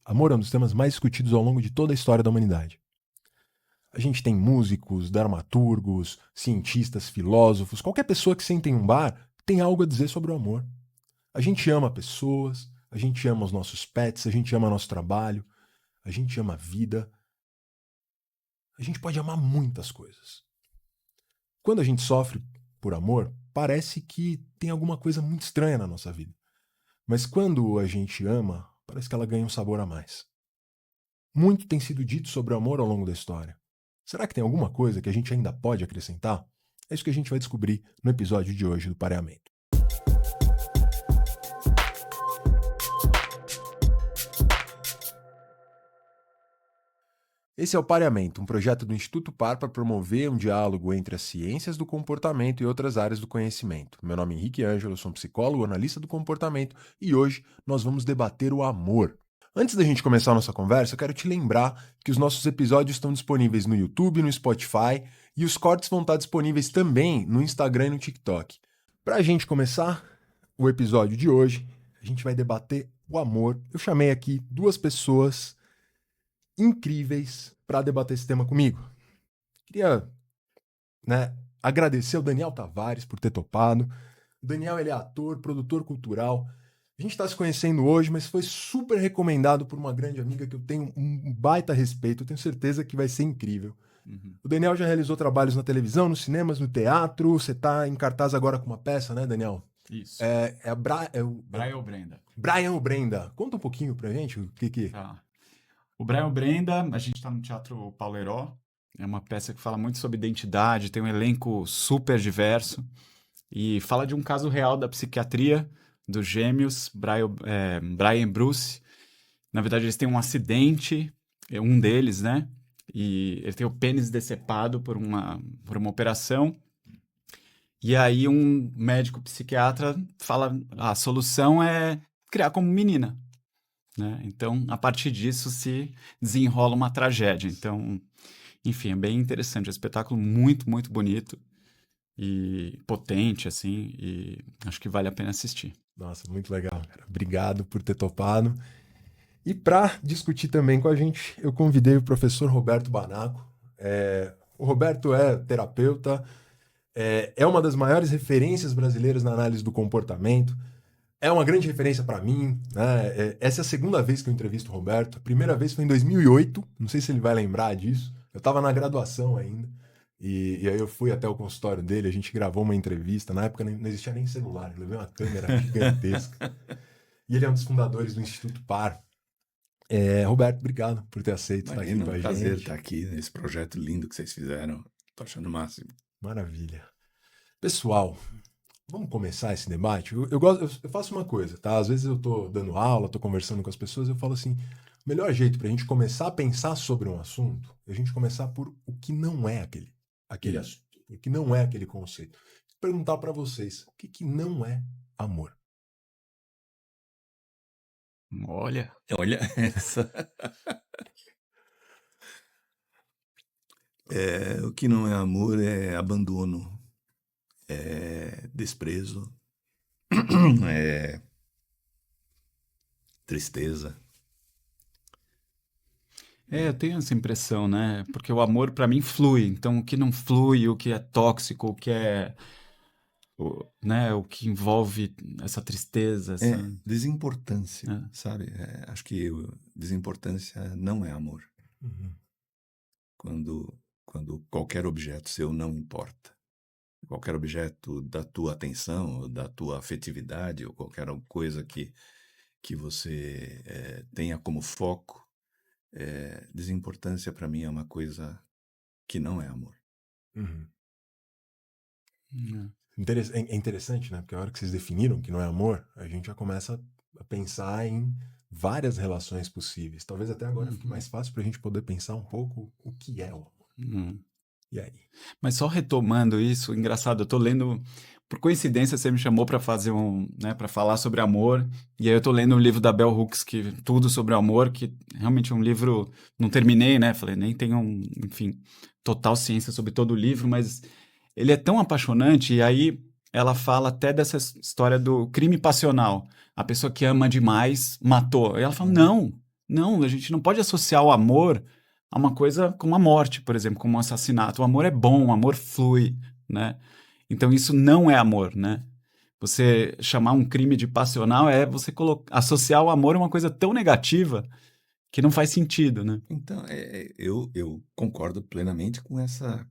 Amor é um dos temas mais discutidos ao longo de toda a história da humanidade. A gente tem músicos, dramaturgos, cientistas, filósofos, qualquer pessoa que senta em um bar tem algo a dizer sobre o amor. A gente ama pessoas, a gente ama os nossos pets, a gente ama nosso trabalho, a gente ama a vida. A gente pode amar muitas coisas. Quando a gente sofre por amor, parece que tem alguma coisa muito estranha na nossa vida. Mas quando a gente ama, parece que ela ganha um sabor a mais. Muito tem sido dito sobre o amor ao longo da história. Será que tem alguma coisa que a gente ainda pode acrescentar? É isso que a gente vai descobrir no episódio de hoje do Pareamento. Esse é o Pareamento, um projeto do Instituto Par para promover um diálogo entre as ciências do comportamento e outras áreas do conhecimento. Meu nome é Henrique Ângelo, sou um psicólogo, analista do comportamento e hoje nós vamos debater o amor. Antes da gente começar a nossa conversa, eu quero te lembrar que os nossos episódios estão disponíveis no YouTube, no Spotify e os cortes vão estar disponíveis também no Instagram e no TikTok. Para a gente começar o episódio de hoje, a gente vai debater o amor. Eu chamei aqui duas pessoas incríveis para debater esse tema comigo. Queria, agradecer ao Daniel Tavares por ter topado. O Daniel, ele é ator, produtor cultural. A gente está se conhecendo hoje, mas foi super recomendado por uma grande amiga que eu tenho um baita respeito. Eu tenho certeza que vai ser incrível. O Daniel já realizou trabalhos na televisão, nos cinemas, no teatro. Você está em cartaz agora com uma peça, né, Daniel? Isso. Brian Brenda. Brian Brenda. Conta um pouquinho pra gente o que... Tá. O Brian Brenda, a gente está no Teatro Paulo Heró. É uma peça que fala muito sobre identidade, tem um elenco super diverso e fala de um caso real da psiquiatria dos gêmeos, Brian e Bruce. Na verdade, eles têm um acidente, um deles, né? E ele tem o pênis decepado por uma operação. E aí um médico psiquiatra fala, a solução é criar como menina. Né? Então, a partir disso se desenrola uma tragédia. Então, enfim, é bem interessante. É um espetáculo muito, muito bonito e potente, assim, e acho que vale a pena assistir. Nossa, muito legal, cara. Obrigado por ter topado. E para discutir também com a gente, eu convidei o professor Roberto Banaco. O Roberto é terapeuta, é uma das maiores referências brasileiras na análise do comportamento. É uma grande referência para mim, né? Essa é a segunda vez que eu entrevisto o Roberto. A primeira vez foi em 2008, não sei se ele vai lembrar disso. Eu estava na graduação ainda, e aí eu fui até o consultório dele, a gente gravou uma entrevista. Na época não existia nem celular, eu levei uma câmera gigantesca. E ele é um dos fundadores do Instituto Par. Roberto, obrigado por ter aceito estar aqui com a gente. Prazer estar aqui nesse projeto lindo que vocês fizeram. Tô achando o máximo. Maravilha. Pessoal, vamos começar esse debate? Eu faço uma coisa, tá? Às vezes eu tô dando aula, tô conversando com as pessoas, eu falo assim, o melhor jeito pra gente começar a pensar sobre um assunto é a gente começar por o que não é aquele assunto, o que não é aquele conceito. Vou perguntar pra vocês, o que não é amor? Olha, essa. O que não é amor é abandono, é desprezo, é tristeza. eu tenho essa impressão, né? Porque o amor, para mim, flui. Então, o que não flui, o que é tóxico, o que é... né, o que envolve essa tristeza, Desimportância, sabe? Acho que desimportância não é amor. Uhum. Quando qualquer objeto seu não importa. Qualquer objeto da tua atenção, ou da tua afetividade, ou qualquer coisa que você tenha como foco, desimportância para mim é uma coisa que não é amor. Uhum. Uhum. É interessante, né? Porque a hora que vocês definiram que não é amor, a gente já começa a pensar em várias relações possíveis. Talvez até agora fique mais fácil pra gente poder pensar um pouco o que é o amor. E aí? Mas só retomando isso, engraçado, eu tô lendo, por coincidência você me chamou para fazer para falar sobre amor, e aí eu tô lendo um livro da Bell Hooks, que tudo sobre amor, que realmente é um livro, não terminei, né, falei, nem tenho, enfim, total ciência sobre todo o livro, mas ele é tão apaixonante, e aí ela fala até dessa história do crime passional, a pessoa que ama demais matou, e ela fala, não, Não, a gente não pode associar o amor a uma coisa como a morte, por exemplo, como um assassinato. O amor é bom, o amor flui, né? Então isso não é amor, né? Você chamar um crime de passional é você associar o amor a uma coisa tão negativa que não faz sentido, né? Então, eu concordo plenamente com essa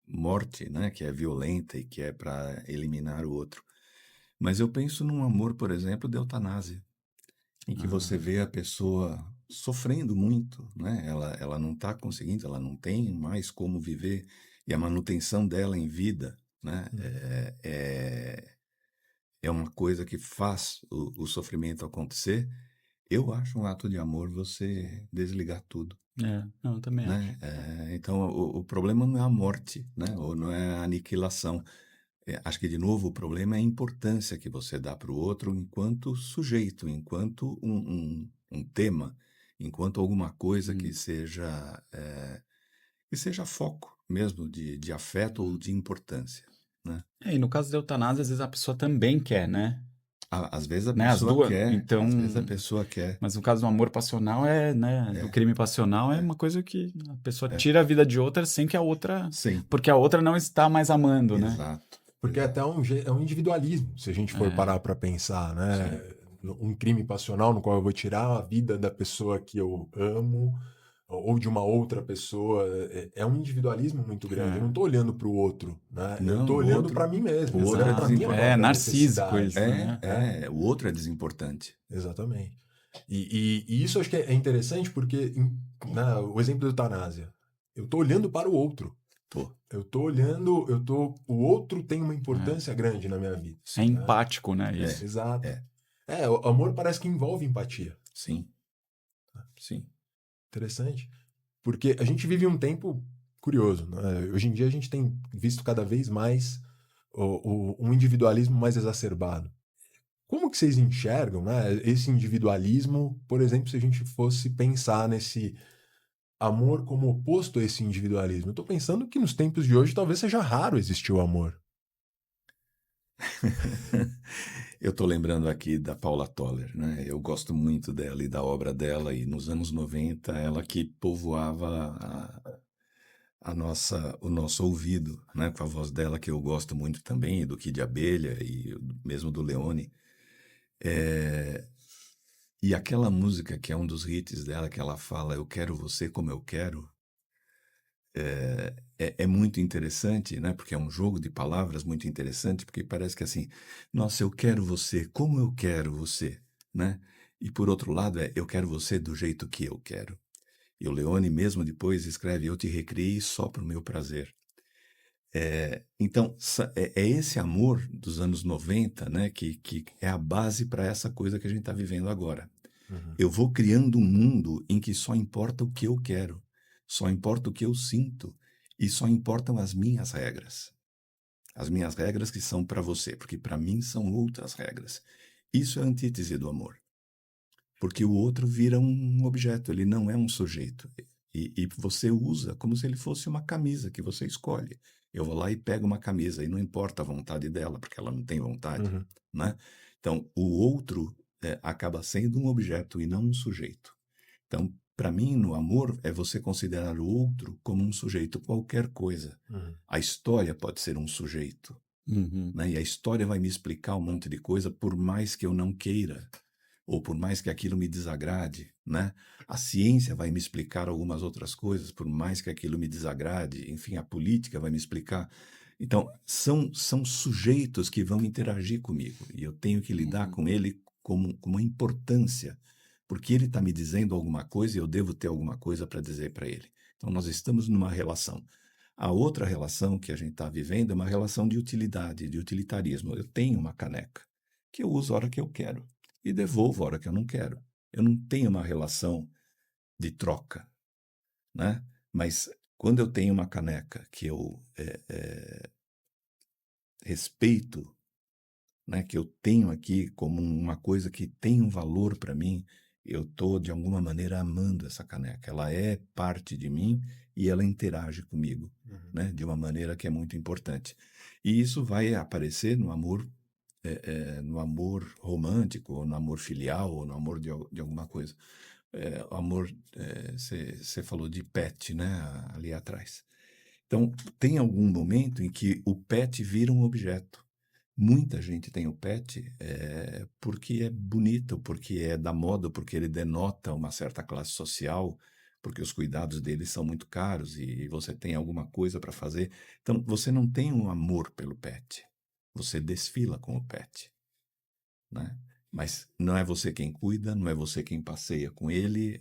morte, né, que é violenta e que é para eliminar o outro. Mas eu penso num amor, por exemplo, de eutanásia, em que você Ah, vê a pessoa sofrendo muito, né? Ela não está conseguindo, ela não tem mais como viver, e a manutenção dela em vida, né, é uma coisa que faz o sofrimento acontecer. Eu acho um ato de amor você desligar tudo, não, eu também acho. né? Então, o problema não é a morte, né? Ou não é a aniquilação. Acho que, de novo, o problema é a importância que você dá para o outro enquanto sujeito, enquanto um tema, enquanto alguma coisa Hum. que seja foco mesmo de afeto ou de importância, né? E no caso da eutanásia, às vezes a pessoa também quer, né? Às vezes a Né? As pessoa duas. quer, Então, às vezes a pessoa quer. mas no caso do amor passional né, do É, crime passional é é, uma coisa que a pessoa é. tira a vida de outra sem que a outra, Sim, porque a outra não está mais amando, né? exato, Porque é até exato. é um individualismo, se a gente for É, parar para pensar, né? Sim, Um crime passional no qual eu vou tirar a vida da pessoa que eu amo ou de uma outra pessoa, é um individualismo muito grande. Eu não é, estou olhando para o outro, né? Eu não, estou olhando para mim o mesmo, eu estou outro é olhando para minha exato. É própria narcísico necessidade, isso, né? o outro é desimportante. exatamente. E isso eu acho que é interessante porque, o exemplo da eutanásia, eu estou olhando para o outro. Tô, Eu tô olhando, o outro tem uma É, importância grande na minha vida, é né? empático, né? é, Isso. Exato. é, O amor parece que envolve empatia. sim, sim. Interessante. Porque a gente vive um tempo curioso, né? Hoje em dia a gente tem visto cada vez mais um individualismo mais exacerbado. Como que vocês enxergam, né, esse individualismo, por exemplo, se a gente fosse pensar nesse amor como oposto a esse individualismo? Eu tô pensando que nos tempos de hoje talvez seja raro existir o amor. Eu estou lembrando aqui da Paula Toller, né? Eu gosto muito dela e da obra dela, e nos anos 90 ela que povoava o nosso ouvido, né? Com a voz dela, que eu gosto muito também, e do Kid Abelha e mesmo do Leone. É, E aquela música que é um dos hits dela, que ela fala Eu quero você como eu quero, é muito interessante, né? Porque é um jogo de palavras muito interessante, porque parece que assim, nossa, eu quero você como eu quero você, né? E por outro lado eu quero você do jeito que eu quero. E o Leone mesmo depois escreve eu te recriei só para o meu prazer. Então, é esse amor dos anos 90, né, que é a base para essa coisa que a gente está vivendo agora. Uhum. Eu vou criando um mundo em que só importa o que eu quero, só importa o que eu sinto e só importam as minhas regras. As minhas regras que são para você, porque para mim são outras regras. Isso é a antítese do amor, porque o outro vira um objeto, ele não é um sujeito. E você usa como se ele fosse uma camisa que você escolhe. Eu vou lá e pego uma camisa, e não importa a vontade dela, porque ela não tem vontade, Uhum. né? Então, o outro acaba sendo um objeto e não um sujeito. Então, para mim, no amor, é você considerar o outro como um sujeito, qualquer coisa. Uhum. A história pode ser um sujeito, Uhum. né? E a história vai me explicar um monte de coisa, por mais que eu não queira, ou por mais que aquilo me desagrade, né? A ciência vai me explicar algumas outras coisas, por mais que aquilo me desagrade. Enfim, a política vai me explicar. Então, são sujeitos que vão interagir comigo, e eu tenho que lidar Uhum. com ele com uma importância, porque ele está me dizendo alguma coisa e eu devo ter alguma coisa para dizer para ele. Então, nós estamos numa relação. A outra relação que a gente está vivendo é uma relação de utilidade, de utilitarismo. Eu tenho uma caneca que eu uso a hora que eu quero e devolvo a hora que eu não quero. Eu não tenho uma relação de troca, né? Mas quando eu tenho uma caneca que eu respeito, né, que eu tenho aqui como uma coisa que tem um valor para mim, eu estou, de alguma maneira, amando essa caneca. Ela é parte de mim e ela interage comigo, Uhum. né, de uma maneira que é muito importante. E isso vai aparecer no amor romântico, ou no amor filial, ou no amor de alguma coisa. o amor, você falou de pet, né, ali atrás. Então, tem algum momento em que o pet vira um objeto. Muita gente tem o pet porque é bonito, porque é da moda, porque ele denota uma certa classe social, porque os cuidados dele são muito caros e você tem alguma coisa para fazer. Então, você não tem um amor pelo pet. Você desfila com o pet, né? Mas não é você quem cuida, não é você quem passeia com ele,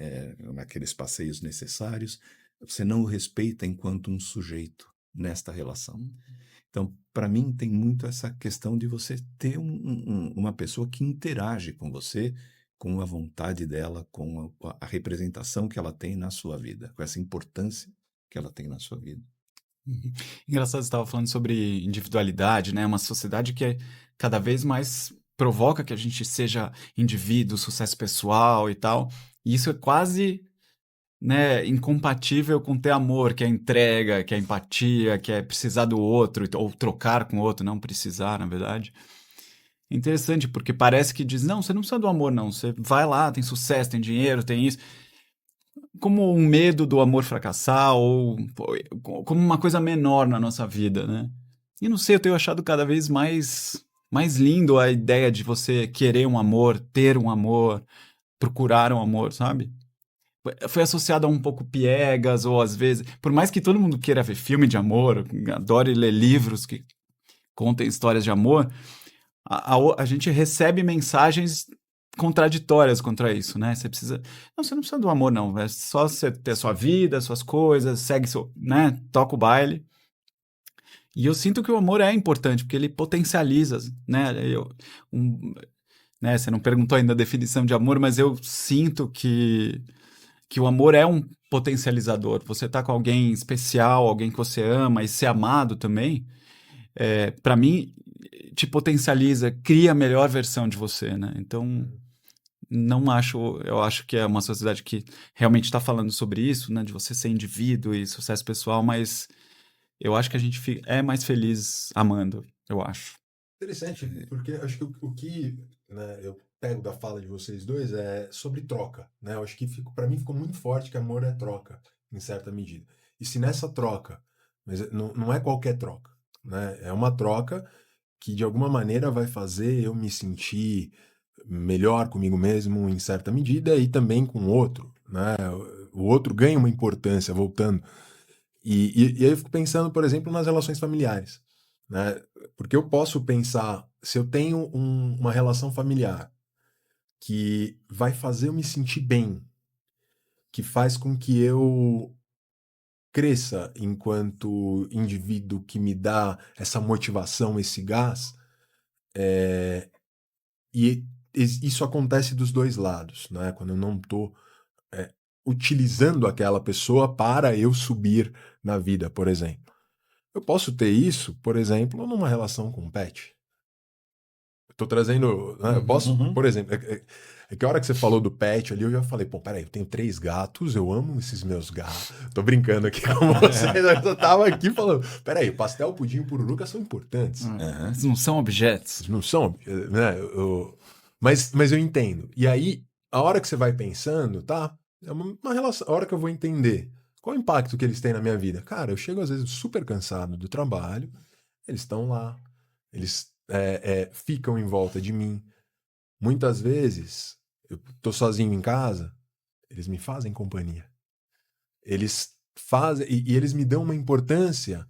naqueles passeios necessários. Você não o respeita enquanto um sujeito nesta relação. Então, para mim, tem muito essa questão de você ter uma pessoa que interage com você, com a vontade dela, com a representação que ela tem na sua vida, com essa importância que ela tem na sua vida. Uhum. Engraçado, você estava falando sobre individualidade, né? Uma sociedade que cada vez mais provoca que a gente seja indivíduo, sucesso pessoal e tal. E isso é quase, né, incompatível com ter amor, que é entrega, que é empatia, que é precisar do outro, ou trocar com o outro, não precisar, na verdade. Interessante, porque parece que diz, não, você não precisa do amor, não. Você vai lá, tem sucesso, tem dinheiro, tem isso. Como um medo do amor fracassar, ou como uma coisa menor na nossa vida, né? E não sei, eu tenho achado cada vez mais lindo a ideia de você querer um amor, ter um amor, procurar um amor, sabe? Foi associado a um pouco piegas, ou às vezes, por mais que todo mundo queira ver filme de amor, adore ler livros que contem histórias de amor, a gente recebe mensagens contraditórias contra isso, né? Você precisa... Não, você não precisa do amor, não. É só você ter sua vida, suas coisas, segue seu... né? Toca o baile. E eu sinto que o amor é importante, porque ele potencializa, né? Né? Você não perguntou ainda a definição de amor, mas eu sinto que o amor é um potencializador. Você tá com alguém especial, alguém que você ama, e ser amado também, para mim, te potencializa, cria a melhor versão de você, né? Então, não acho, eu acho que é uma sociedade que realmente está falando sobre isso, né? De você ser indivíduo e sucesso pessoal, mas eu acho que a gente é mais feliz amando, eu acho. Interessante, porque acho que o que, né, eu pego da fala de vocês dois é sobre troca, né? Eu acho que para mim ficou muito forte que amor é troca, em certa medida. E se nessa troca, mas não é qualquer troca, né? É uma troca que de alguma maneira vai fazer eu me sentir melhor comigo mesmo em certa medida e também com o outro, né? O outro ganha uma importância, voltando. E aí eu fico pensando, por exemplo, nas relações familiares, né? Porque eu posso pensar, se eu tenho uma relação familiar que vai fazer eu me sentir bem, que faz com que eu cresça enquanto indivíduo, que me dá essa motivação, esse gás, e isso acontece dos dois lados, né? Quando eu não estou utilizando aquela pessoa para eu subir na vida, por exemplo. Eu posso ter isso, por exemplo, numa relação com um pet. Tô trazendo, né, eu posso, por exemplo, é que a hora que você falou do pet ali, eu já falei, pô, peraí, eu tenho 3 gatos, eu amo esses meus gatos. Tô brincando aqui com vocês, eu tava aqui falando, peraí, pastel, pudim e pururuca são importantes. Eles não são objetos. Eles não são, né? Mas eu entendo. E aí, a hora que você vai pensando, tá? É uma relação. A hora que eu vou entender qual o impacto que eles têm na minha vida. Cara, eu chego às vezes super cansado do trabalho, eles estão lá, eles ficam em volta de mim. Muitas vezes, eu tô sozinho em casa, eles me fazem companhia. Eles fazem, e eles me dão uma importância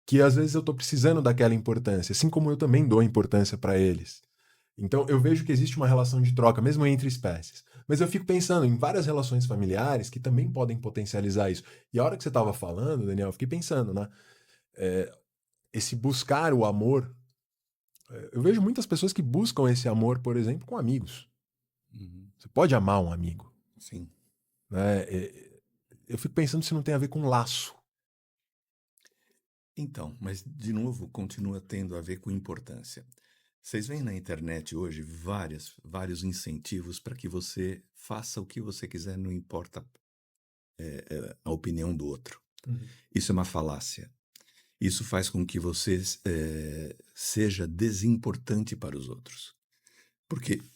que às vezes eu tô precisando daquela importância, assim como eu também dou importância para eles. Então eu vejo que existe uma relação de troca, mesmo entre espécies. Mas eu fico pensando em várias relações familiares que também podem potencializar isso. E a hora que você estava falando, Daniel, eu fiquei pensando, né? Esse buscar o amor. Eu vejo muitas pessoas que buscam esse amor, por exemplo, com amigos. Você pode amar um amigo. Sim. Né? Eu fico pensando se não tem a ver com laço. Então, mas de novo continua tendo a ver com importância. Vocês veem na internet hoje vários incentivos para que você faça o que você quiser, não importa a opinião do outro. Isso é uma falácia. Isso faz com que você seja desimportante para os outros.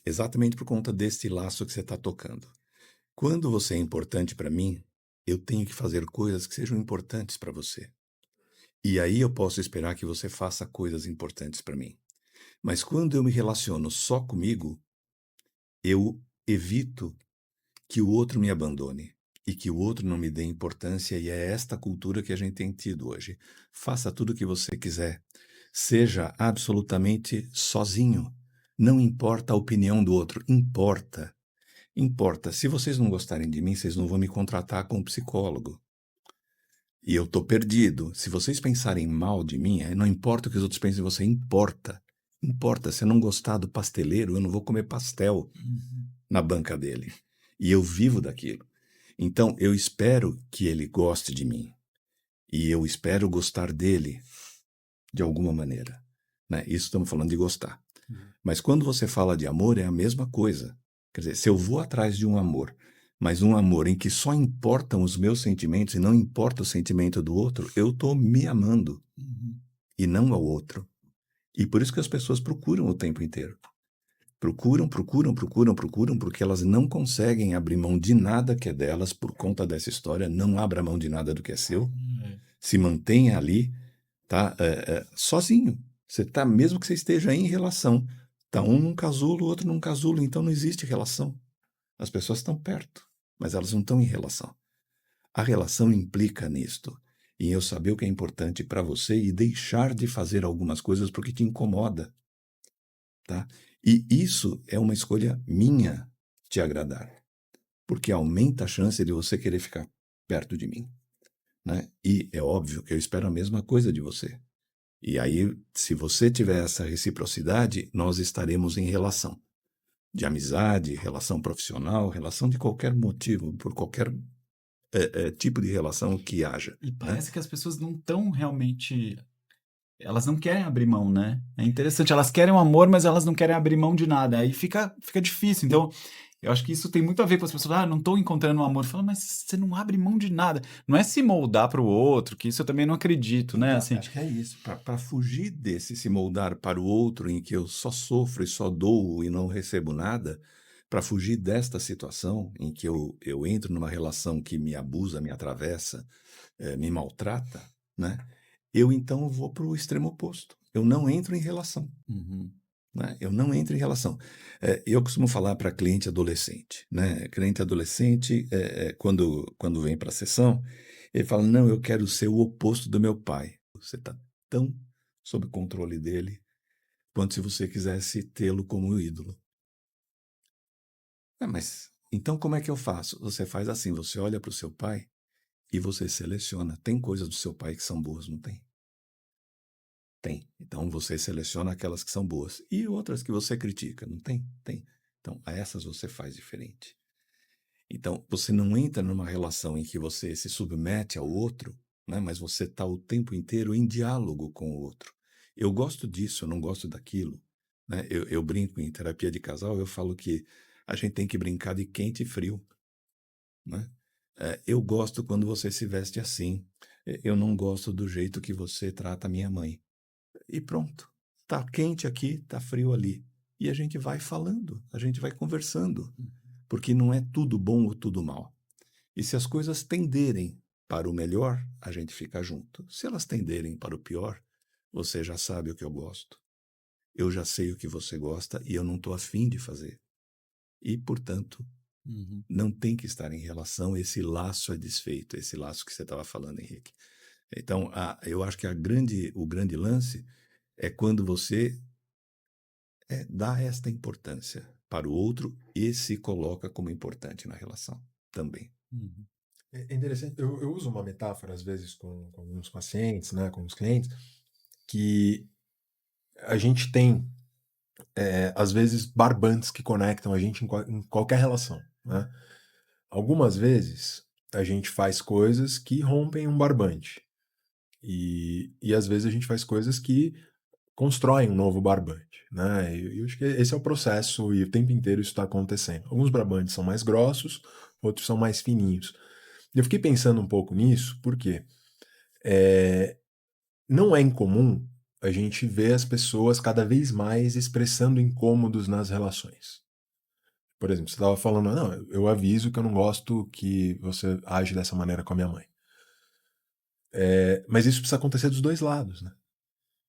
Exatamente por conta desse laço que você está tocando. Quando você é importante para mim, eu tenho que fazer coisas que sejam importantes para você. E aí eu posso esperar que você faça coisas importantes para mim. Mas quando eu me relaciono só comigo, eu evito que o outro me abandone e que o outro não me dê importância, e é esta cultura que a gente tem tido hoje. Faça tudo o que você quiser. Seja absolutamente sozinho. Não importa a opinião do outro, importa. Importa. Se vocês não gostarem de mim, vocês não vão me contratar como psicólogo. E eu tô perdido. Se vocês pensarem mal de mim, não importa o que os outros pensem de você, importa. Importa. Se eu não gostar do pasteleiro, eu não vou comer pastel na banca dele. E eu vivo daquilo. Então, eu espero que ele goste de mim. E eu espero gostar dele de alguma maneira. Né? Isso estamos falando de gostar. Mas quando você fala de amor, é a mesma coisa. Quer dizer, se eu vou atrás de um amor, mas um amor em que só importam os meus sentimentos e não importa o sentimento do outro, eu estou me amando e não ao outro. E por isso que as pessoas procuram o tempo inteiro. Procuram, porque elas não conseguem abrir mão de nada que é delas por conta dessa história. Não abra mão de nada do que é seu. Se mantenha ali, tá? Sozinho. Você tá, mesmo que você esteja em relação, tá um num casulo, o outro num casulo, então não existe relação. As pessoas estão perto, mas elas não estão em relação. A relação implica nisto, em eu saber o que é importante para você e deixar de fazer algumas coisas porque te incomoda, tá? E isso é uma escolha minha te agradar, porque aumenta a chance de você querer ficar perto de mim, né? E é óbvio que eu espero a mesma coisa de você. E aí, se você tiver essa reciprocidade, nós estaremos em relação de amizade, relação profissional, relação de qualquer motivo, por qualquer tipo de relação que haja. E Né? parece que as pessoas não estão realmente. Elas não querem abrir mão, né? É interessante, elas querem o amor, mas elas não querem abrir mão de nada. Aí fica difícil. Então, eu acho que isso tem muito a ver com as pessoas. Ah, não estou encontrando o amor. Fala, mas você não abre mão de nada. Não é se moldar para o outro, que isso eu também não acredito, né? Então, Assim, acho que é isso. Para fugir desse se moldar para o outro em que eu só sofro e só dou e não recebo nada, para fugir desta situação em que eu entro numa relação que me abusa, me atravessa, me maltrata, né? Eu então vou para o extremo oposto. Eu não entro em relação. Né? Eu não entro em relação. Eu costumo falar para cliente adolescente. Né? Cliente adolescente, quando vem para a sessão, ele fala, não, eu quero ser o oposto do meu pai. Você está tão sob controle dele quanto se você quisesse tê-lo como ídolo. Mas então como é que eu faço? Você faz assim, você olha para o seu pai e você seleciona. Tem coisas do seu pai que são boas, não tem? Tem. Então você seleciona aquelas que são boas. E outras que você critica, não tem? Tem. Então, a essas você faz diferente. Então, você não entra numa relação em que você se submete ao outro, né? Mas você está o tempo inteiro em diálogo com o outro. Eu gosto disso, eu não gosto daquilo. Né? Eu brinco em terapia de casal, eu falo que a gente tem que brincar de quente e frio. Né? Eu gosto quando você se veste assim. Eu não gosto do jeito que você trata a minha mãe. E pronto. Tá quente aqui, tá frio ali. E a gente vai falando, a gente vai conversando, porque não é tudo bom ou tudo mal. E se as coisas tenderem para o melhor, a gente fica junto. Se elas tenderem para o pior, você já sabe o que eu gosto. Eu já sei o que você gosta e eu não estou afim de fazer. E, portanto, não tem que estar em relação, esse laço é desfeito, esse laço que você estava falando, Henrique. Então, eu acho que o grande lance é quando você dá esta importância para o outro e se coloca como importante na relação também. É interessante, eu uso uma metáfora às vezes com alguns pacientes, né, com os clientes, que a gente tem, às vezes, barbantes que conectam a gente em qualquer relação, né? Algumas vezes a gente faz coisas que rompem um barbante e às vezes a gente faz coisas que constroem um novo barbante, né? E eu acho que esse é o processo e o tempo inteiro isso está acontecendo. Alguns barbantes são mais grossos, outros são mais fininhos. Eu fiquei pensando um pouco nisso, porque não é incomum a gente ver as pessoas cada vez mais expressando incômodos nas relações. Por exemplo, você estava falando, não, eu aviso que eu não gosto que você age dessa maneira com a minha mãe. Mas isso precisa acontecer dos dois lados, né?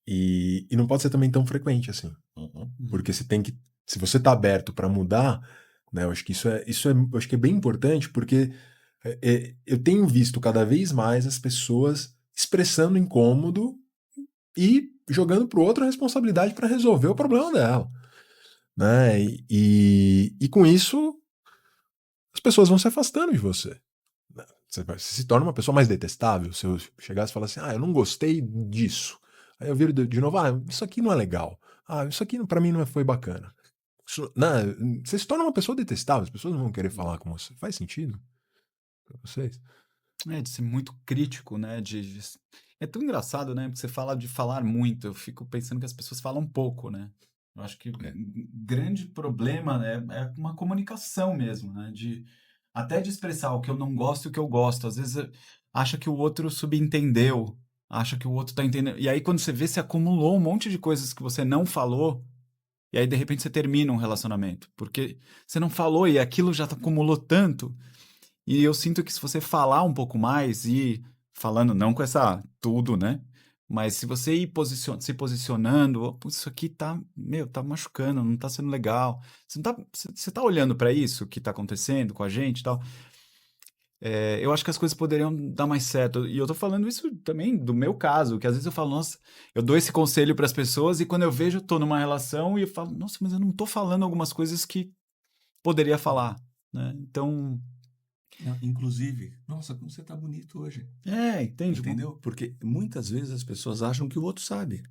E não pode ser também tão frequente assim. Uhum. Porque se você está aberto para mudar, né, eu acho que eu acho que é bem importante, porque eu tenho visto cada vez mais as pessoas expressando incômodo e jogando pro outro a responsabilidade para resolver o problema dela, né? E com isso as pessoas vão se afastando de você. Né? Você se torna uma pessoa mais detestável. Se eu chegasse e falasse assim, eu não gostei disso. Aí eu viro de novo, isso aqui não é legal. Isso aqui para mim não foi bacana. Né? Você se torna uma pessoa detestável, as pessoas não vão querer falar com você. Faz sentido pra vocês? De ser muito crítico, né? É tão engraçado, né? Porque você fala de falar muito. Eu fico pensando que as pessoas falam pouco, né? Eu acho que o É. grande problema, né, é uma comunicação mesmo, né? Até de expressar o que eu não gosto e o que eu gosto. Às vezes acha que o outro subentendeu, acha que o outro tá entendendo. E aí quando você vê, você acumulou um monte de coisas que você não falou, e aí de repente você termina um relacionamento. Porque você não falou e aquilo já acumulou tanto. E eu sinto que se você falar um pouco mais e falando não com essa tudo, né? Mas se você ir se posicionando, isso aqui tá, tá machucando, não tá sendo legal. Você tá olhando para isso que tá acontecendo com a gente e tal. Eu acho que as coisas poderiam dar mais certo. E eu tô falando isso também do meu caso, que às vezes eu falo, nossa, eu dou esse conselho para as pessoas e quando eu vejo, eu tô numa relação e eu falo, nossa, mas eu não tô falando algumas coisas que poderia falar, né? Então, Inclusive, nossa, como você tá bonito hoje. entende? Entendeu? Porque muitas vezes as pessoas acham que o outro sabe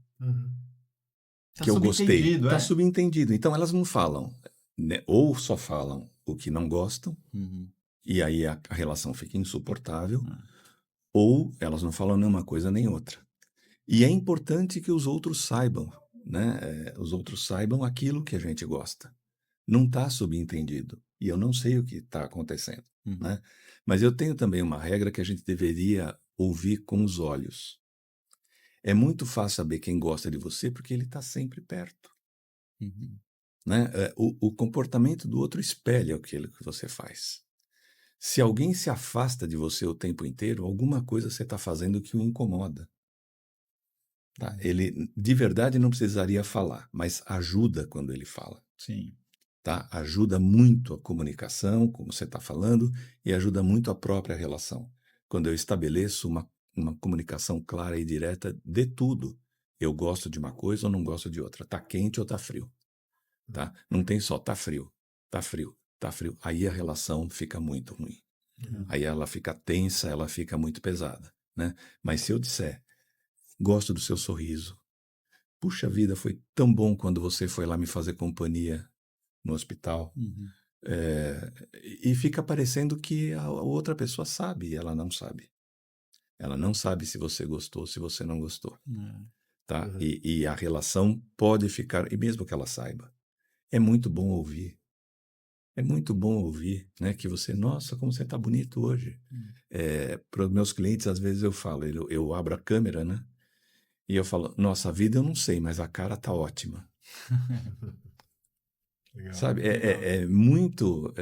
Tá que eu gostei. subentendido, Tá subentendido. Então elas não falam, né? Ou só falam o que não gostam, Uhum. e aí a relação fica insuportável, ou elas não falam nenhuma coisa nem outra. E é importante que os outros saibam, né? Os outros saibam aquilo que a gente gosta. Não está subentendido. E eu não sei o que está acontecendo, Uhum. né? Mas eu tenho também uma regra que a gente deveria ouvir com os olhos. É muito fácil saber quem gosta de você porque ele está sempre perto, Uhum. né? O comportamento do outro espelha aquilo que você faz. Se alguém se afasta de você o tempo inteiro, alguma coisa você está fazendo que o incomoda. Tá? Ele, de verdade, não precisaria falar, mas ajuda quando ele fala. Sim. Tá? Ajuda muito a comunicação, como você está falando, e ajuda muito a própria relação. Quando eu estabeleço uma comunicação clara e direta de tudo. Eu gosto de uma coisa ou não gosto de outra. Tá quente ou tá frio. Tá? Não tem só tá frio, tá frio, tá frio. Aí a relação fica muito ruim. Aí ela fica tensa, ela fica muito pesada. Né? Mas se eu disser, gosto do seu sorriso, puxa vida, foi tão bom quando você foi lá me fazer companhia no hospital. Uhum. E fica parecendo que a outra pessoa sabe e ela não sabe. Ela não sabe se você gostou, se você não gostou. Tá? Uhum. E a relação pode ficar, e mesmo que ela saiba, é muito bom ouvir. É muito bom ouvir, né? Que você, nossa, como você está bonito hoje. Para os meus clientes, às vezes eu falo, eu abro a câmera, né? E eu falo, nossa, a vida eu não sei, mas a cara tá ótima. Legal. Sabe? Legal.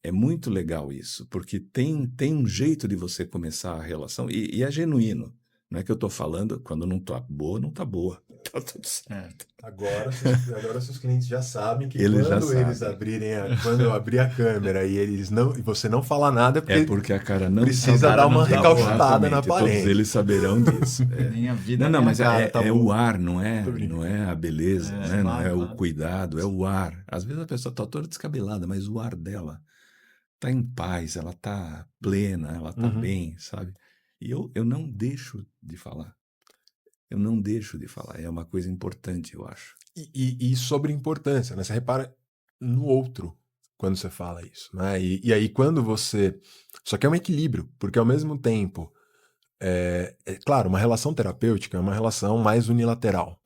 É muito legal isso, porque tem um jeito de você começar a relação, e é genuíno. Não é que eu estou falando, quando não tá boa, não tá boa. Tá tudo certo. Agora seus clientes já sabem que Eles já quando eles sabem. abrirem quando eu abrir a câmera e você não falar nada, É porque a cara não precisa tá dar boa. uma recalchutada na Exatamente, todos aparência. eles saberão disso. Nem a vida, Não, nem mas a cara tá é boa. o ar, não é, Tô brincando. não é a beleza, né? Não é claro, o claro. cuidado, é o ar. Às vezes a pessoa tá toda descabelada, mas o ar dela tá em paz, ela tá plena, ela tá Uhum. bem, sabe? E eu não deixo de falar. Eu não deixo de falar. É uma coisa importante, eu acho. E sobre importância, né? Você repara no outro quando você fala isso, né? E aí quando você... Só que é um equilíbrio, porque ao mesmo tempo, claro, uma relação terapêutica é uma relação mais unilateral,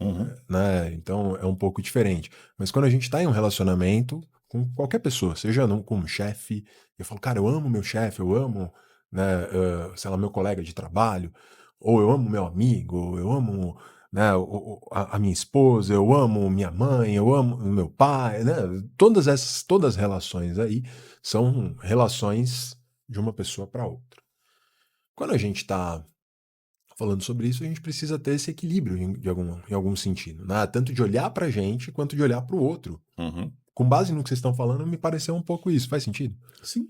né? Então é um pouco diferente. Mas quando a gente está em um relacionamento com qualquer pessoa, seja com um chefe, eu falo, cara, eu amo meu chefe, eu amo, né, sei lá, meu colega de trabalho, ou eu amo meu amigo, ou eu amo né? A minha esposa, eu amo minha mãe, eu amo meu pai, né? Todas as relações aí são relações de uma pessoa para outra. Quando a gente está falando sobre isso, a gente precisa ter esse equilíbrio em algum sentido, né? Tanto de olhar para a gente quanto de olhar para o outro. Uhum. Com base no que vocês estão falando, me pareceu um pouco isso. Faz sentido? Sim,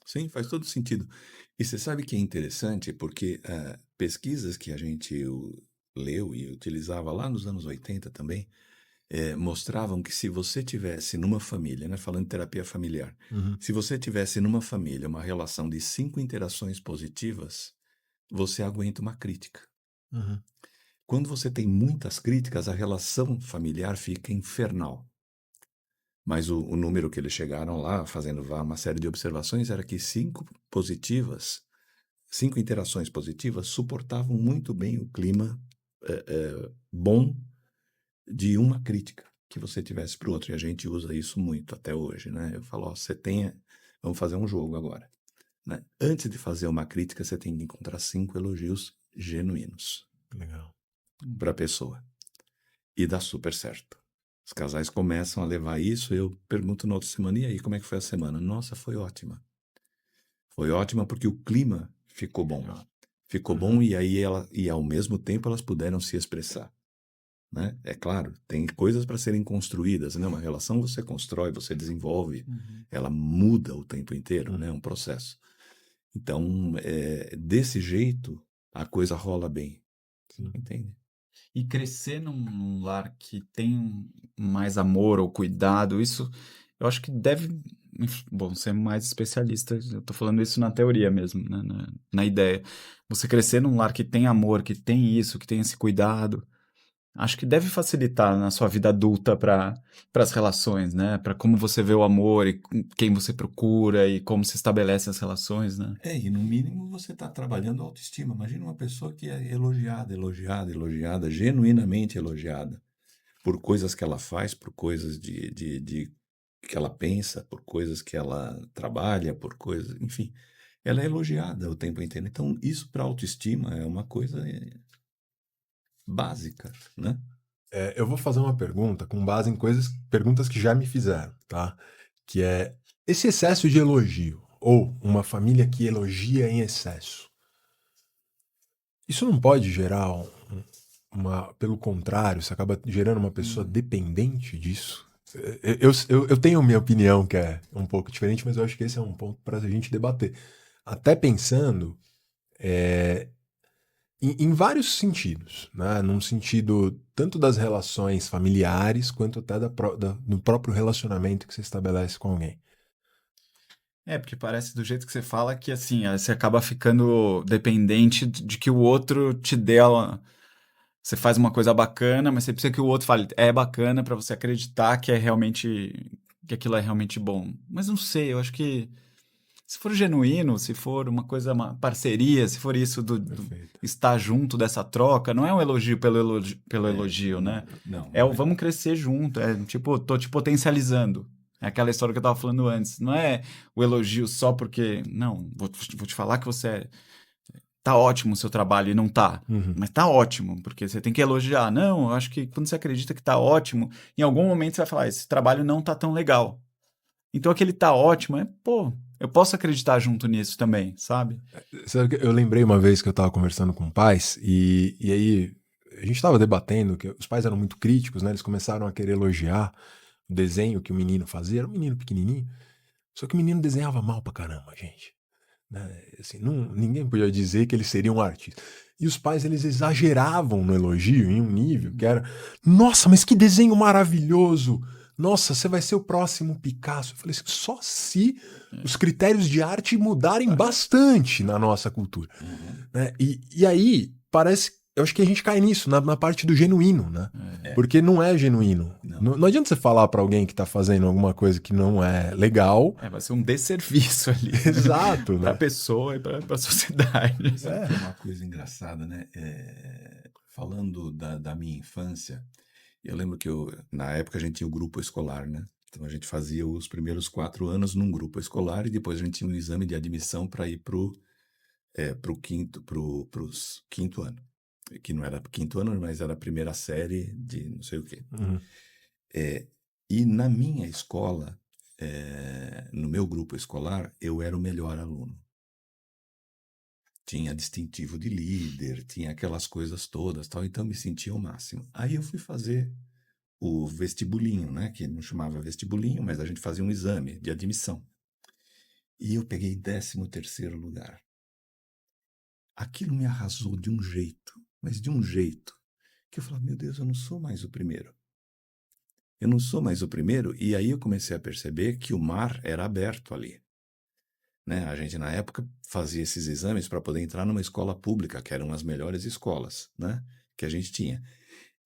sim, faz todo sentido. E você sabe que é interessante porque pesquisas que a gente leu e utilizava lá nos anos 80 também, mostravam que se você tivesse numa família, né, falando de terapia familiar, Uhum. se você tivesse numa família uma relação de 5 interações positivas, você aguenta uma crítica. Uhum. Quando você tem muitas críticas, a relação familiar fica infernal. Mas o número que eles chegaram lá, fazendo uma série de observações, era que 5 interações positivas suportavam muito bem o clima bom de uma crítica que você tivesse para o outro. E a gente usa isso muito até hoje, né? Eu falo, ó, vamos fazer um jogo agora, né? Antes de fazer uma crítica, você tem que encontrar 5 elogios genuínos Legal. para a pessoa. E dá super certo. Os casais começam a levar isso, eu pergunto na outra semana, e aí, como é que foi a semana? Nossa, foi ótima. Foi ótima porque o clima ficou bom. Ficou bom e aí e ao mesmo tempo elas puderam se expressar, né? É claro, tem coisas para serem construídas, né? Uma relação você constrói, você desenvolve, ela muda o tempo inteiro, né? É um processo. Então, desse jeito, a coisa rola bem, Sim. entende? E crescer num lar que tem mais amor ou cuidado, isso eu acho que deve, bom, ser mais especialista, eu tô falando isso na teoria mesmo, né, na ideia. Você crescer num lar que tem amor, que tem isso, que tem esse cuidado, acho que deve facilitar na sua vida adulta para as relações, né? Para como você vê o amor e quem você procura e como se estabelece as relações, né? E no mínimo você está trabalhando a autoestima. Imagina uma pessoa que é elogiada, elogiada, elogiada, genuinamente elogiada por coisas que ela faz, por coisas de que ela pensa, por coisas que ela trabalha, por coisas, enfim, ela é elogiada o tempo inteiro. Então, isso para autoestima é uma coisa básica, né? Eu vou fazer uma pergunta com base em perguntas que já me fizeram, tá? Que é esse excesso de elogio ou uma família que elogia em excesso. Isso não pode gerar pelo contrário, isso acaba gerando uma pessoa dependente disso. Eu tenho minha opinião que é um pouco diferente, mas eu acho que esse é um ponto para a gente debater. Até pensando em vários sentidos, né? Num sentido tanto das relações familiares quanto até do próprio relacionamento que você estabelece com alguém. Porque parece do jeito que você fala que assim, você acaba ficando dependente de que o outro te dê você faz uma coisa bacana, mas você precisa que o outro fale, é bacana pra você acreditar que que aquilo é realmente bom. Mas não sei, eu acho que se for genuíno, se for uma parceria, se for isso do Perfeito. estar junto dessa troca, não é um elogio pelo elogio, né? Não, É o vamos crescer junto, é tipo, tô te potencializando. É aquela história que eu tava falando antes. Não é o elogio só porque, não, vou te falar que tá ótimo o seu trabalho e não tá. Uhum. Mas tá ótimo, porque você tem que elogiar. Não, eu acho que quando você acredita que tá ótimo, em algum momento você vai falar, esse trabalho não tá tão legal. Então aquele tá ótimo, pô, eu posso acreditar junto nisso também, sabe? Sabe que eu lembrei uma vez que eu estava conversando com pais e aí a gente estava debatendo que os pais eram muito críticos, né? Eles começaram a querer elogiar o desenho que o menino fazia. Era um menino pequenininho, só que o menino desenhava mal pra caramba, gente. Né? Assim, ninguém podia dizer que ele seria um artista. E os pais, eles exageravam no elogio em um nível que era: nossa, mas que desenho maravilhoso! Nossa, você vai ser o próximo Picasso. Eu falei assim, só se os critérios de arte mudarem bastante na nossa cultura. Né? E aí, eu acho que a gente cai nisso, na parte do genuíno, né? Porque não é genuíno. Não adianta você falar pra alguém que tá fazendo alguma coisa que não é legal. Vai ser um desserviço ali. Exato, Pra né? pessoa e pra sociedade. Sabe que é uma coisa engraçada, né? Falando da minha infância, eu lembro que na época a gente tinha o grupo escolar, né? Então a gente fazia os primeiros 4 anos num grupo escolar e depois a gente tinha um exame de admissão para ir pro quinto ano. que não era quinto ano, mas era a primeira série de não sei o quê. Uhum. E na minha escola, no meu grupo escolar, eu era o melhor aluno. Tinha distintivo de líder, tinha aquelas coisas todas, tal, então eu me sentia o máximo. Aí eu fui fazer o vestibulinho, né? Que não chamava vestibulinho, mas a gente fazia um exame de admissão. E eu peguei 13º lugar. Aquilo me arrasou de um jeito, mas de um jeito, que eu falei, meu Deus, eu não sou mais o primeiro. Eu não sou mais o primeiro, e aí eu comecei a perceber que o mar era aberto ali. Né? A gente, na época, fazia esses exames para poder entrar numa escola pública, que eram as melhores escolas, né? Que a gente tinha.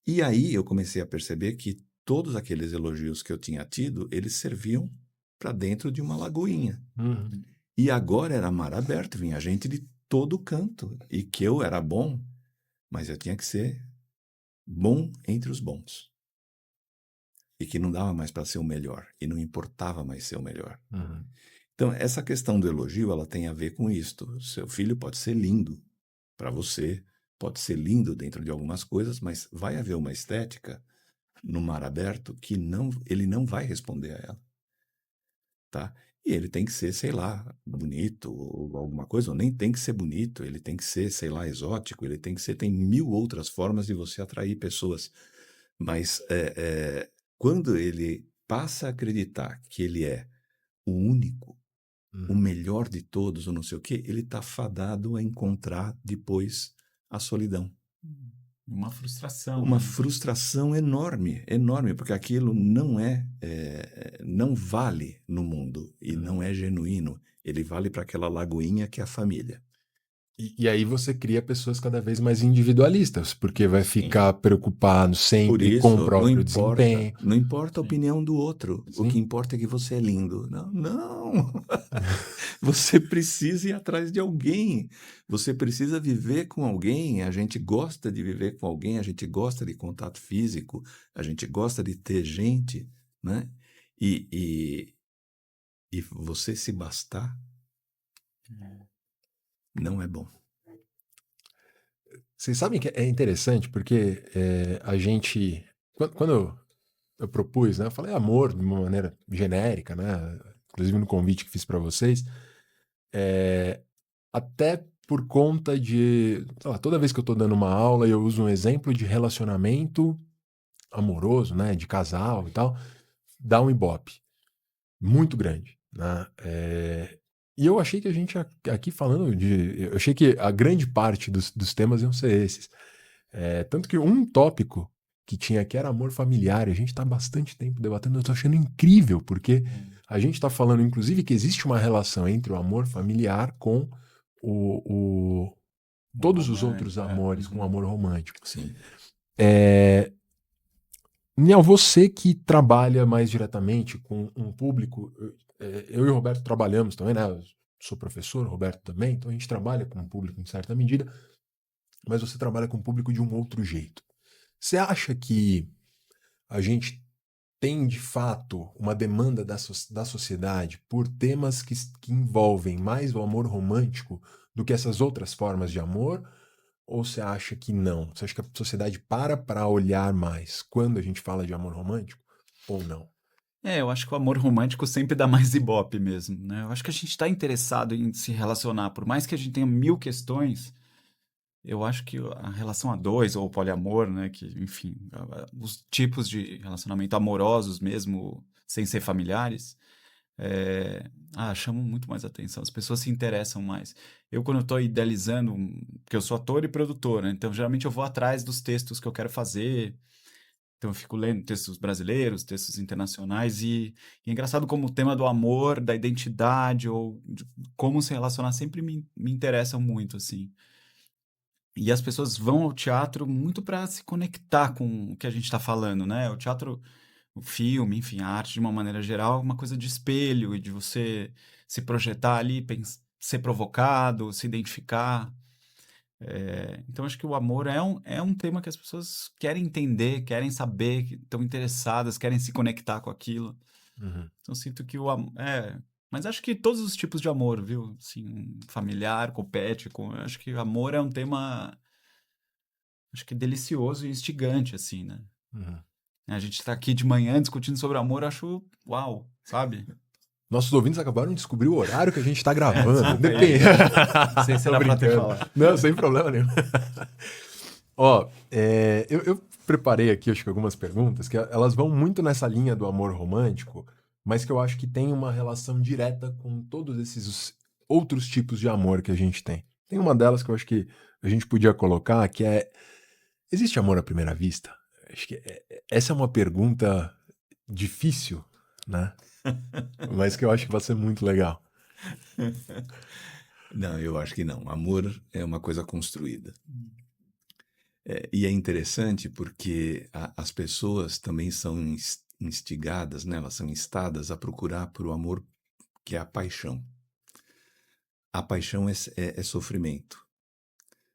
E aí eu comecei a perceber que todos aqueles elogios que eu tinha tido, eles serviam para dentro de uma lagoinha. Uhum. E agora era mar aberto, vinha gente de todo canto. E que eu era bom, mas eu tinha que ser bom entre os bons. E que não dava mais para ser o melhor. E não importava mais ser o melhor. Uhum. Então, essa questão do elogio, ela tem a ver com isto. Seu filho pode ser lindo para você, pode ser lindo dentro de algumas coisas, mas vai haver uma estética no mar aberto que ele não vai responder a ela, tá? E ele tem que ser, sei lá, bonito ou alguma coisa, ou nem tem que ser bonito, ele tem que ser, sei lá, exótico, ele tem que ser, tem 1000 outras formas de você atrair pessoas. Mas quando ele passa a acreditar que ele é o único, o Uhum. melhor de todos, ou não sei o quê, ele está fadado a encontrar depois a solidão. Uma frustração, Uma né? frustração enorme, enorme, porque aquilo não vale no mundo e Uhum. não é genuíno. Ele vale para aquela lagoinha que é a família. E aí você cria pessoas cada vez mais individualistas, porque vai Sim. ficar preocupado Por sempre com o isso, próprio desempenho. não importa a Sim. opinião do outro. O que Sim. importa é que você é lindo. Não, não. Você precisa ir atrás de alguém. Você precisa viver com alguém. A gente gosta de viver com alguém, a gente gosta de contato físico, a gente gosta de ter gente, né? E você se bastar não é bom. Vocês sabem que é interessante porque a gente. Quando eu propus, né? Eu falei amor de uma maneira genérica, né? Inclusive no convite que fiz para vocês. Até por conta de. Sei lá, toda vez que eu tô dando uma aula, eu uso um exemplo de relacionamento amoroso, né? De casal e tal. Dá um ibope muito grande, né? E eu achei que a gente aqui falando de. Eu achei que a grande parte dos temas iam ser esses. Tanto que um tópico que tinha aqui era amor familiar, e a gente está há bastante tempo debatendo, eu tô achando incrível, porque a gente está falando, inclusive, que existe uma relação entre o amor familiar com o todos os outros amores, com o amor romântico. Sim. Niel, você que trabalha mais diretamente com um público, eu e o Roberto trabalhamos também, né? Eu sou professor, o Roberto também, então a gente trabalha com um público em certa medida, mas você trabalha com um público de um outro jeito. Você acha que a gente tem, de fato, uma demanda da sociedade por temas que envolvem mais o amor romântico do que essas outras formas de amor? Ou você acha que não? Você acha que a sociedade para olhar mais quando a gente fala de amor romântico? Ou não? Eu acho que o amor romântico sempre dá mais ibope mesmo, né? Eu acho que a gente está interessado em se relacionar, por mais que a gente tenha 1000 questões, eu acho que a relação a dois, ou o poliamor, né? Que, enfim, os tipos de relacionamento amorosos mesmo, sem ser familiares, chamam muito mais atenção. As pessoas se interessam mais. Eu, quando estou idealizando, porque eu sou ator e produtor, né? Então, geralmente eu vou atrás dos textos que eu quero fazer. Então, eu fico lendo textos brasileiros, textos internacionais, e é engraçado como o tema do amor, da identidade, ou de como se relacionar, sempre me interessam muito, assim. E as pessoas vão ao teatro muito para se conectar com o que a gente está falando, né? O teatro, o filme, enfim, a arte de uma maneira geral, é uma coisa de espelho e de você se projetar ali, ser provocado, se identificar. Então, acho que o amor é um tema que as pessoas querem entender, querem saber, que estão interessadas, querem se conectar com aquilo. Uhum. Então, sinto que o amor. Mas acho que todos os tipos de amor, viu? Assim, familiar, com pet, acho que amor é um tema acho que delicioso e instigante, assim, né? Uhum. A gente tá aqui de manhã discutindo sobre amor, eu acho uau, sabe? Nossos ouvintes acabaram de descobrir o horário que a gente tá gravando. Desculpa aí. Depende. Não sei se Tô era pra ter brincando. falado. Não, sem problema nenhum. Ó, eu preparei aqui, acho que algumas perguntas, que elas vão muito nessa linha do amor romântico, mas que eu acho que tem uma relação direta com todos esses outros tipos de amor que a gente tem. Tem uma delas que eu acho que a gente podia colocar, que é: existe amor à primeira vista? Acho que essa é uma pergunta difícil, né? Mas que eu acho que vai ser muito legal. Não, eu acho que não. Amor é uma coisa construída. E é interessante porque as pessoas também são instigadas, né? Elas são instadas a procurar por o amor que é a paixão. A paixão é sofrimento.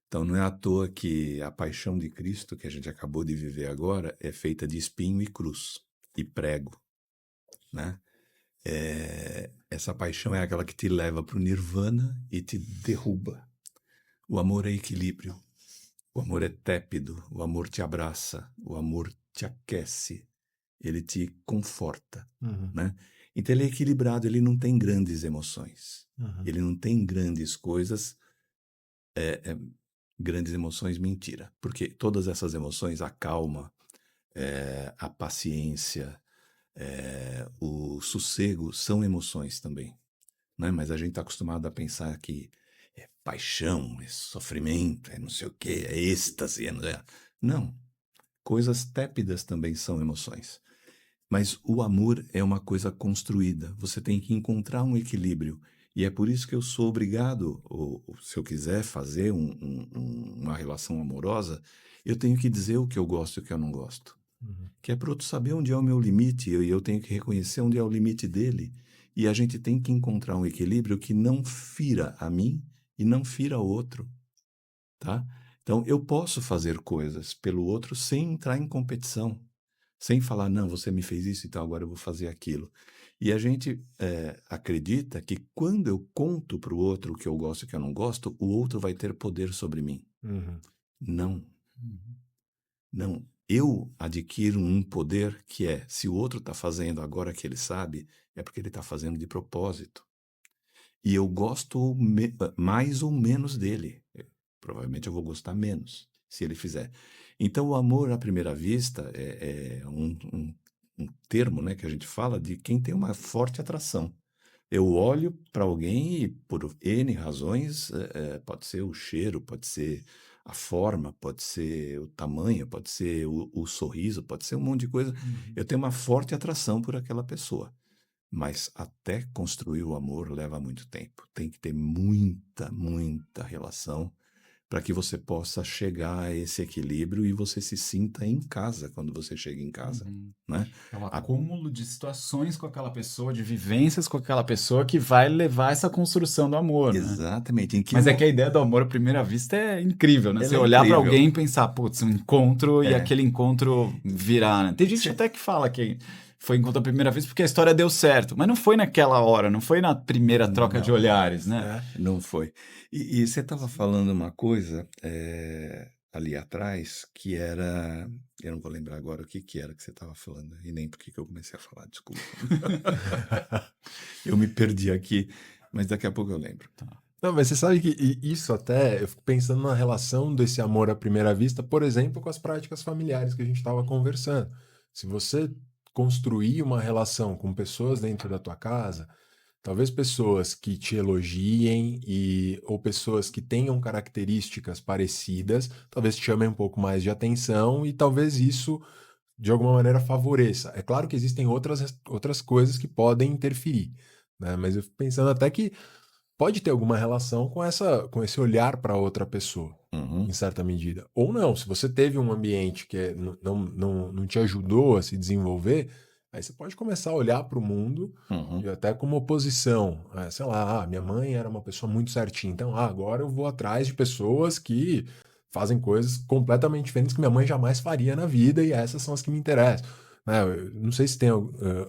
Então não é à toa que a paixão de Cristo, que a gente acabou de viver agora, é feita de espinho e cruz e prego, né? Essa paixão é aquela que te leva para o nirvana e te derruba. O amor é equilíbrio. O amor é tépido, o amor te abraça, o amor te aquece, ele te conforta, Uhum, né? Então ele é equilibrado, ele não tem grandes emoções, uhum, ele não tem grandes coisas, grandes emoções, mentira, porque todas essas emoções, a calma, a paciência, o sossego, são emoções também, né? Mas a gente está acostumado a pensar que é paixão, é sofrimento, é não sei o quê, é êxtase, não. Coisas tépidas também são emoções. Mas o amor é uma coisa construída. Você tem que encontrar um equilíbrio. E é por isso que eu sou obrigado, ou se eu quiser fazer uma relação amorosa, eu tenho que dizer o que eu gosto e o que eu não gosto. uhum, Que é para o outro saber onde é o meu limite, e eu tenho que reconhecer onde é o limite dele. E a gente tem que encontrar um equilíbrio que não fira a mim e não fira o outro, tá? Então, eu posso fazer coisas pelo outro sem entrar em competição, sem falar, não, você me fez isso, então agora eu vou fazer aquilo. E a gente acredita que quando eu conto para o outro o que eu gosto e o que eu não gosto, o outro vai ter poder sobre mim. uhum, Não, não. Eu adquiro um poder que é, se o outro está fazendo agora que ele sabe, é porque ele está fazendo de propósito. E eu gosto mais ou menos dele. Provavelmente eu vou gostar menos se ele fizer. Então, o amor à primeira vista é um termo, né, que a gente fala de quem tem uma forte atração. Eu olho para alguém e, por N razões, pode ser o cheiro, pode ser a forma, pode ser o tamanho, pode ser o sorriso, pode ser um monte de coisa. Eu tenho uma forte atração por aquela pessoa. Mas até construir o amor leva muito tempo. Tem que ter muita, muita relação para que você possa chegar a esse equilíbrio e você se sinta em casa quando você chega em casa, né? É o A- acúmulo de situações com aquela pessoa, de vivências com aquela pessoa que vai levar essa construção do amor, né? Exatamente. Em que Mas é que a ideia do amor à primeira vista é incrível, né? ela Você é olhar pra incrível. alguém e pensar, putz, um encontro e É. aquele encontro virar, né? Tem gente até que fala que foi encontro à primeira vez porque a história deu certo, mas não foi naquela hora, não foi na primeira troca de Não. olhares, né? Não foi. E você estava falando uma coisa ali atrás que era. Eu não vou lembrar agora o que era que você estava falando e nem por que eu comecei a falar, desculpa. Eu me perdi aqui, mas daqui a pouco eu lembro. Não, mas você sabe que isso até, eu fico pensando na relação desse amor à primeira vista, por exemplo, com as práticas familiares que a gente estava conversando. Se você construir uma relação com pessoas dentro da tua casa, talvez pessoas que te elogiem ou pessoas que tenham características parecidas, talvez te chamem um pouco mais de atenção e talvez isso de alguma maneira favoreça. É claro que existem outras coisas que podem interferir, né? Mas eu fico pensando até que pode ter alguma relação com esse olhar para outra pessoa, Uhum, em certa medida. Ou não, se você teve um ambiente que não te ajudou a se desenvolver, aí você pode começar a olhar para o mundo uhum. e até como oposição. Sei lá, minha mãe era uma pessoa muito certinha, então agora eu vou atrás de pessoas que fazem coisas completamente diferentes que minha mãe jamais faria na vida e essas são as que me interessam. Né? Eu não sei se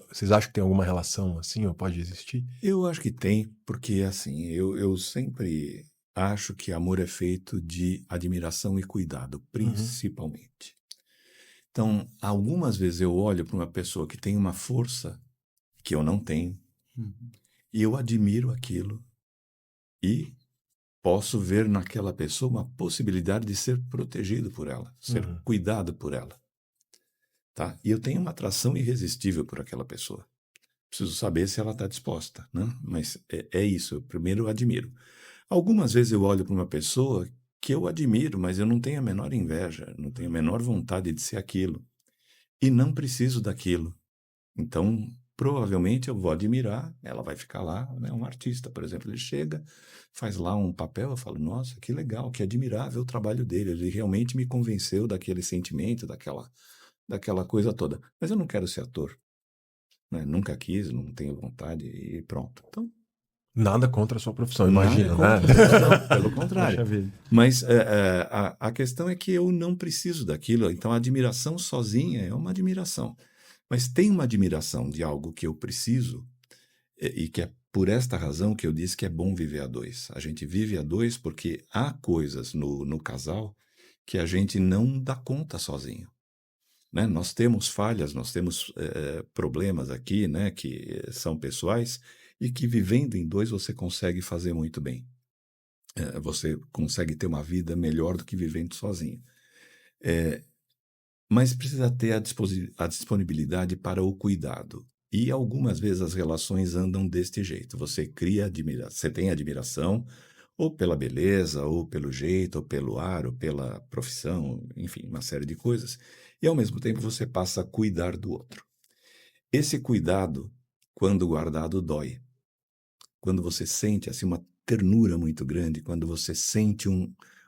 vocês acham que tem alguma relação assim, ou pode existir? Eu acho que tem, porque assim, eu sempre acho que amor é feito de admiração e cuidado, principalmente. Então, algumas vezes eu olho para uma pessoa que tem uma força que eu não tenho, e eu admiro aquilo, e posso ver naquela pessoa uma possibilidade de ser protegido por ela, ser cuidado por ela. Tá? E eu tenho uma atração irresistível por aquela pessoa. Preciso saber se ela está disposta, né? Mas é isso, eu primeiro admiro. Algumas vezes eu olho para uma pessoa que eu admiro, mas eu não tenho a menor inveja, não tenho a menor vontade de ser aquilo. E não preciso daquilo. Então, provavelmente eu vou admirar, ela vai ficar lá, né? Um artista, por exemplo, ele chega, faz lá um papel, eu falo, nossa, que legal, que admirável o trabalho dele, ele realmente me convenceu daquele sentimento, daquela coisa toda. Mas eu não quero ser ator, né? Nunca quis, não tenho vontade e pronto. Então, Nada contra a sua profissão, nada imagina, contra né? a profissão, pelo contrário. Poxa vida. Mas a questão é que eu não preciso daquilo, então a admiração sozinha é uma admiração. Mas tem uma admiração de algo que eu preciso, e que é por esta razão que eu disse que é bom viver a dois. A gente vive a dois porque há coisas no casal que a gente não dá conta sozinho. Né? Nós temos falhas, nós temos problemas aqui, né, que são pessoais, e que vivendo em dois você consegue fazer muito bem. Você consegue ter uma vida melhor do que vivendo sozinho. Mas precisa ter a disponibilidade para o cuidado. E algumas vezes as relações andam deste jeito. Você cria admiração, você tem admiração, ou pela beleza, ou pelo jeito, ou pelo ar, ou pela profissão, enfim, uma série de coisas. E ao mesmo tempo você passa a cuidar do outro. Esse cuidado, quando guardado, dói. Quando você sente assim uma ternura muito grande, quando você sente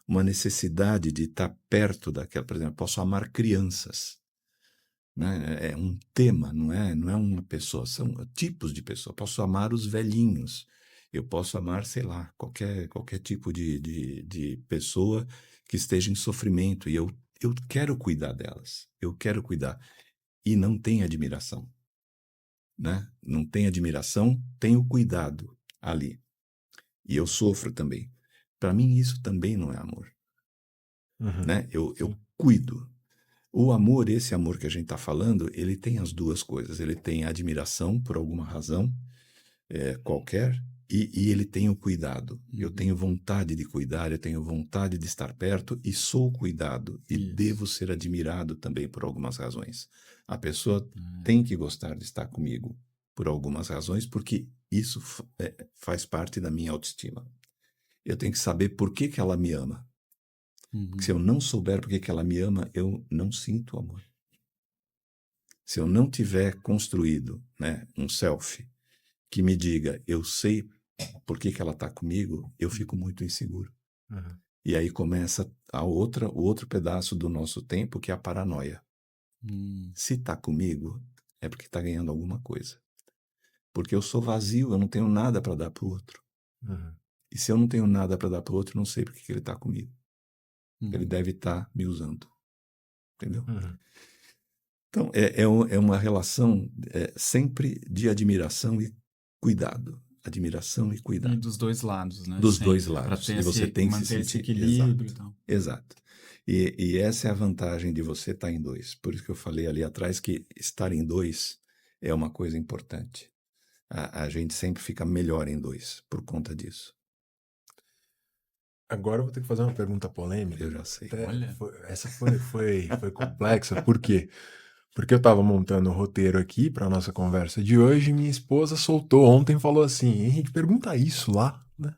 uma necessidade de estar perto daquela, por exemplo, posso amar crianças, né? É um tema, não é uma pessoa, são tipos de pessoa. Posso amar os velhinhos, eu posso amar, sei lá, qualquer tipo de pessoa que esteja em sofrimento, e eu quero cuidar delas, eu quero cuidar, e não tem admiração, né? Não tem admiração, tem o cuidado ali. E eu sofro também. Para mim, isso também não é amor. Né? Eu cuido. O amor, esse amor que a gente está falando, ele tem as duas coisas. Ele tem a admiração por alguma razão qualquer, e ele tem o cuidado. Eu tenho vontade de cuidar, eu tenho vontade de estar perto e sou cuidado. E devo ser admirado também por algumas razões. A pessoa tem que gostar de estar comigo por algumas razões, porque isso faz parte da minha autoestima. Eu tenho que saber por que ela me ama. Porque se eu não souber por que ela me ama, eu não sinto amor. Se eu não tiver construído, né, um self que me diga, eu sei por que ela está comigo, eu fico muito inseguro. E aí começa o outro pedaço do nosso tempo, que é a paranoia. Se está comigo, é porque está ganhando alguma coisa. Porque eu sou vazio, eu não tenho nada para dar para o outro. E se eu não tenho nada para dar para o outro, eu não sei por que ele está comigo. Ele deve estar me usando. Entendeu? Então, é uma relação sempre de admiração e cuidado. Admiração e cuidado. E dos dois lados, né? Dos sempre, dois lados. Para E você tem que se manter esse sentir equilíbrio. Exato. Então. Exato. E essa é a vantagem de você estar em dois. Por isso que eu falei ali atrás que estar em dois é uma coisa importante. A gente sempre fica melhor em dois por conta disso. Agora eu vou ter que fazer uma pergunta polêmica. Eu já sei. Olha. Essa foi complexa. Por quê? Porque eu estava montando o roteiro aqui para a nossa conversa de hoje e minha esposa soltou ontem e falou assim, Henrique, pergunta isso lá, né?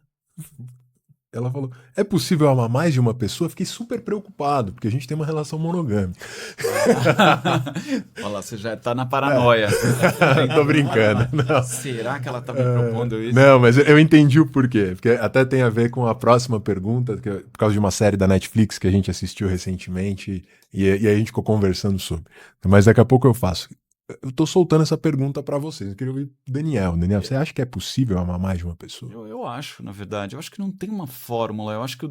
Ela falou, é possível amar mais de uma pessoa? Fiquei super preocupado, porque a gente tem uma relação monogâmica. Olha lá, você já tá na paranoia. Tô brincando. Não. Será que ela tá me propondo isso? Não, mas eu entendi o porquê. Porque até tem a ver com a próxima pergunta, por causa de uma série da Netflix que a gente assistiu recentemente, e aí a gente ficou conversando sobre. Mas daqui a pouco eu faço. Eu tô soltando essa pergunta para vocês. Eu queria ouvir o Daniel. Daniel, você acha que é possível amar mais de uma pessoa? Eu acho, na verdade. Eu acho que não tem uma fórmula. Eu acho que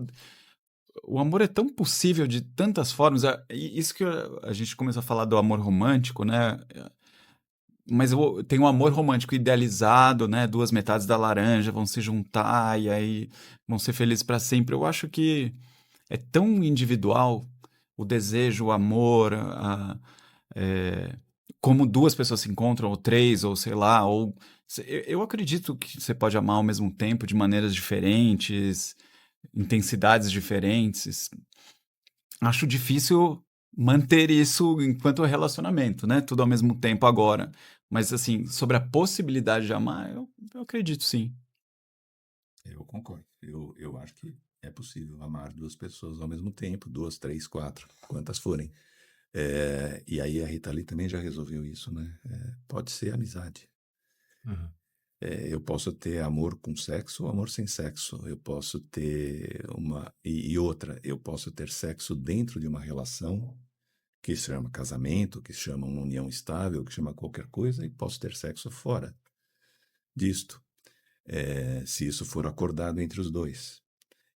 o amor é tão possível de tantas formas. Isso que a gente começou a falar do amor romântico, né? Mas tem um amor romântico idealizado, né? Duas metades da laranja vão se juntar e aí vão ser felizes para sempre. Eu acho que é tão individual o desejo, o amor, é, como duas pessoas se encontram, ou três, ou sei lá, ou eu acredito que você pode amar ao mesmo tempo de maneiras diferentes, intensidades diferentes. Acho difícil manter isso enquanto relacionamento, né? Tudo ao mesmo tempo agora. Mas, assim, sobre a possibilidade de amar, eu acredito sim. Eu concordo. Eu acho que é possível amar duas pessoas ao mesmo tempo, duas, três, quatro, quantas forem. E aí a Rita Lee também já resolveu isso, né? Pode ser amizade. Uhum. Eu posso ter amor com sexo ou amor sem sexo. Eu posso ter uma. E outra, eu posso ter sexo dentro de uma relação que se chama casamento, que se chama uma união estável, que chama qualquer coisa, e posso ter sexo fora disto, se isso for acordado entre os dois.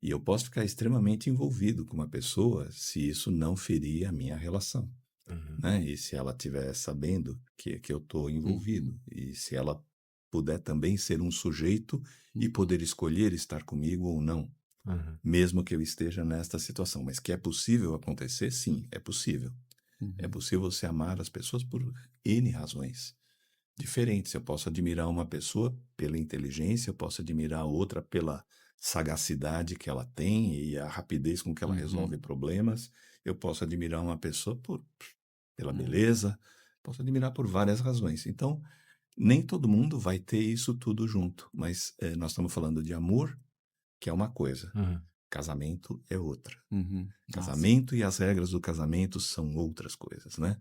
E eu posso ficar extremamente envolvido com uma pessoa se isso não ferir a minha relação, Uhum. né? E se ela estiver sabendo que eu estou envolvido, e se ela puder também ser um sujeito e poder escolher estar comigo ou não, Uhum. mesmo que eu esteja nesta situação. Mas que é possível acontecer? Sim, é possível. É Uhum. possível você amar as pessoas por N razões diferentes. Eu posso admirar uma pessoa pela inteligência, eu posso admirar outra pela sagacidade que ela tem e a rapidez com que ela resolve problemas. Eu posso admirar uma pessoa pela beleza, posso admirar por várias razões. Então, nem todo mundo vai ter isso tudo junto, mas nós estamos falando de amor, que é uma coisa, Uhum. casamento é outra. Uhum. Casamento e as regras do casamento são outras coisas, né?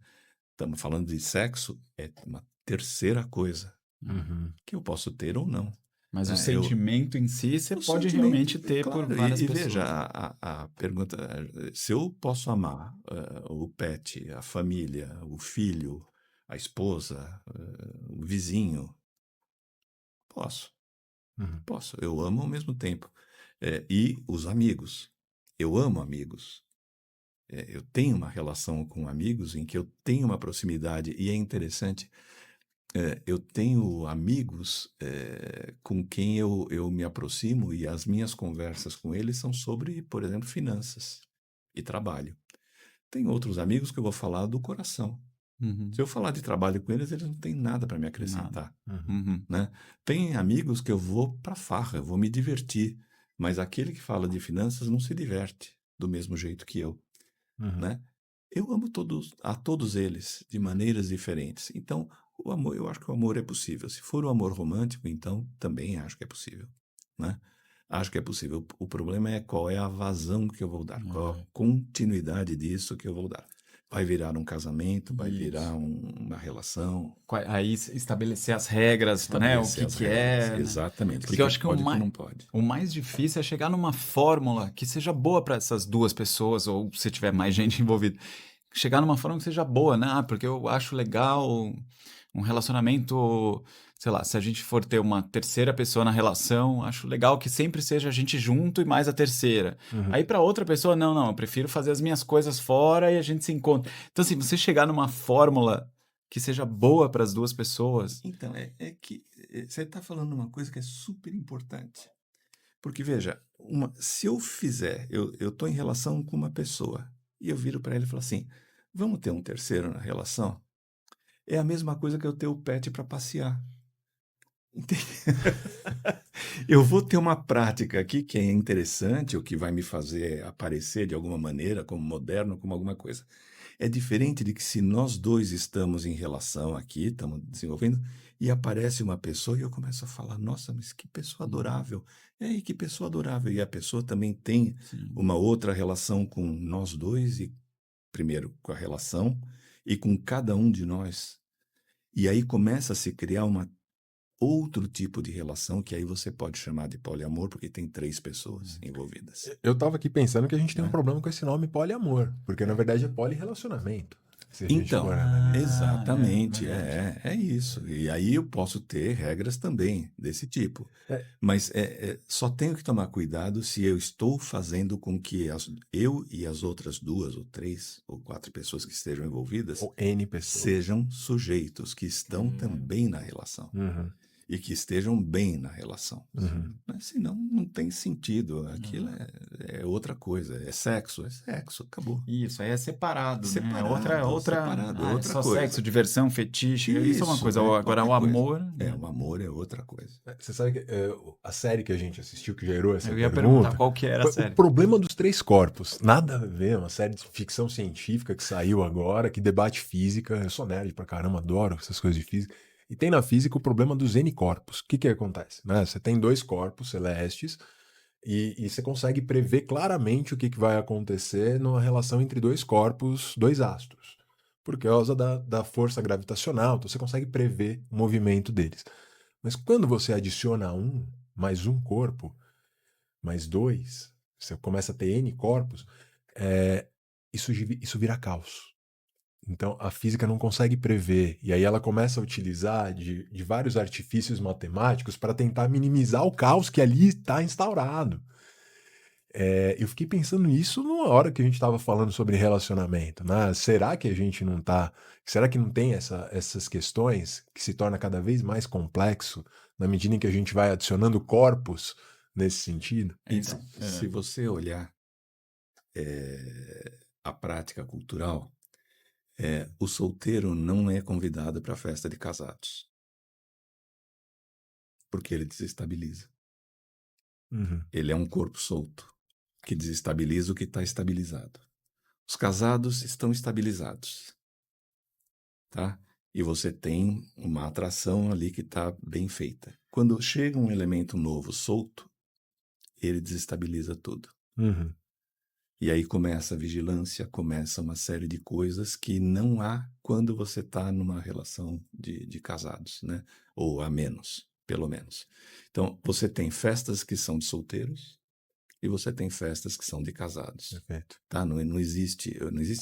Estamos falando de sexo, é uma terceira coisa Uhum. que eu posso ter ou não. Mas o Né? sentimento em si, você O pode sentimento, realmente ter por claro, várias e pessoas. veja, a pergunta, se eu posso amar o pet, a família, o filho, a esposa, o vizinho, posso, Uhum. posso, eu amo ao mesmo tempo. E os amigos, eu amo amigos. Eu tenho uma relação com amigos em que eu tenho uma proximidade e é interessante. Eu tenho amigos com quem eu me aproximo e as minhas conversas com eles são sobre, por exemplo, finanças e trabalho. Tem outros amigos que eu vou falar do coração. Uhum. Se eu falar de trabalho com eles, eles não têm nada para me Nada. acrescentar. Uhum. Uhum. Né? Tem amigos que eu vou para farra, eu vou me divertir, mas aquele que fala de finanças não se diverte do mesmo jeito que eu. Uhum. Né? Eu amo a todos eles de maneiras diferentes. Então, o amor, eu acho que o amor é possível. Se for o amor romântico, então também acho que é possível, né? Acho que é possível. O problema é qual é a vazão que eu vou dar, qual a continuidade disso que eu vou dar. Vai virar um casamento, vai virar uma relação, Aí estabelecer as regras, né? O estabelecer as que regras. é, né? Exatamente. O Porque eu que acho que pode e o que não pode. o mais difícil é chegar numa fórmula que seja boa para essas duas pessoas, ou se tiver mais gente envolvida. Chegar numa fórmula que seja boa, né? Ah, porque eu acho legal um relacionamento, sei lá, se a gente for ter uma terceira pessoa na relação, acho legal que sempre seja a gente junto e mais a terceira. Uhum. Aí para outra pessoa, não, eu prefiro fazer as minhas coisas fora e a gente se encontra. Então, assim, você chegar numa fórmula que seja boa para as duas pessoas. Então, é que você está falando uma coisa que é super importante. Porque, veja, se eu fizer, eu estou em relação com uma pessoa, e eu viro para ela e falo assim: vamos ter um terceiro na relação? É a mesma coisa que eu ter o pet para passear. Entende? Eu vou ter uma prática aqui que é interessante, ou que vai me fazer aparecer de alguma maneira, como moderno, como alguma coisa. É diferente de que se nós dois estamos em relação aqui, estamos desenvolvendo, e aparece uma pessoa e eu começo a falar: nossa, mas que pessoa adorável. E que pessoa adorável. E a pessoa também tem uma outra relação com nós dois, e primeiro com a relação, e com cada um de nós. E aí começa a se criar outro tipo de relação que aí você pode chamar de poliamor, porque tem 3 pessoas envolvidas. Eu tava aqui pensando que a gente tem um Né? problema com esse nome poliamor, porque na verdade é polirrelacionamento. Se a gente Então, for analisar. exatamente, verdade. é isso. E aí eu posso ter regras também desse tipo. É. Mas só tenho que tomar cuidado se eu estou fazendo com que eu e as outras 2 ou 3 ou 4 pessoas que estejam envolvidas Ou N pessoas. sejam sujeitos que estão também na relação. Uhum. E que estejam bem na relação. Uhum. Mas senão não tem sentido. Aquilo é outra coisa. É sexo, acabou. Isso, aí é separado, né? Separado, outra, separado, é é outra só coisa. sexo, diversão, fetiche, isso é uma Isso, coisa. Agora, o qualquer coisa. amor, O amor é outra coisa. Você sabe que a série que a gente assistiu que gerou essa eu ia pergunta perguntar qual que era a foi série. O Problema dos Três Corpos. Nada a ver, uma série de ficção científica que saiu agora, que debate física. Eu sou nerd pra caramba, adoro essas coisas de física. E tem na física o problema dos N corpos. O que acontece? Né? Você tem 2 corpos celestes e você consegue prever claramente o que vai acontecer numa relação entre 2 corpos, 2 astros. Por causa da força gravitacional, então você consegue prever o movimento deles. Mas quando você adiciona mais um corpo, mais 2, você começa a ter N corpos, isso vira caos. Então a física não consegue prever, e aí ela começa a utilizar de vários artifícios matemáticos para tentar minimizar o caos que ali está instaurado. Eu fiquei pensando nisso numa hora que a gente estava falando sobre relacionamento, né? Será que a gente não tá. Será que não tem essas questões que se torna cada vez mais complexo na medida em que a gente vai adicionando corpos nesse sentido? Então, se você olhar a prática cultural, o solteiro não é convidado para a festa de casados. Porque ele desestabiliza. Uhum. Ele é um corpo solto que desestabiliza o que está estabilizado. Os casados estão estabilizados, tá? E você tem uma atração ali que está bem feita. Quando chega um elemento novo solto, ele desestabiliza tudo. Uhum. E aí começa a vigilância, começa uma série de coisas que não há quando você está numa relação de casados, né? Ou a menos, pelo menos. Então, você tem festas que são de solteiros e você tem festas que são de casados. Perfeito. Tá? Não existe,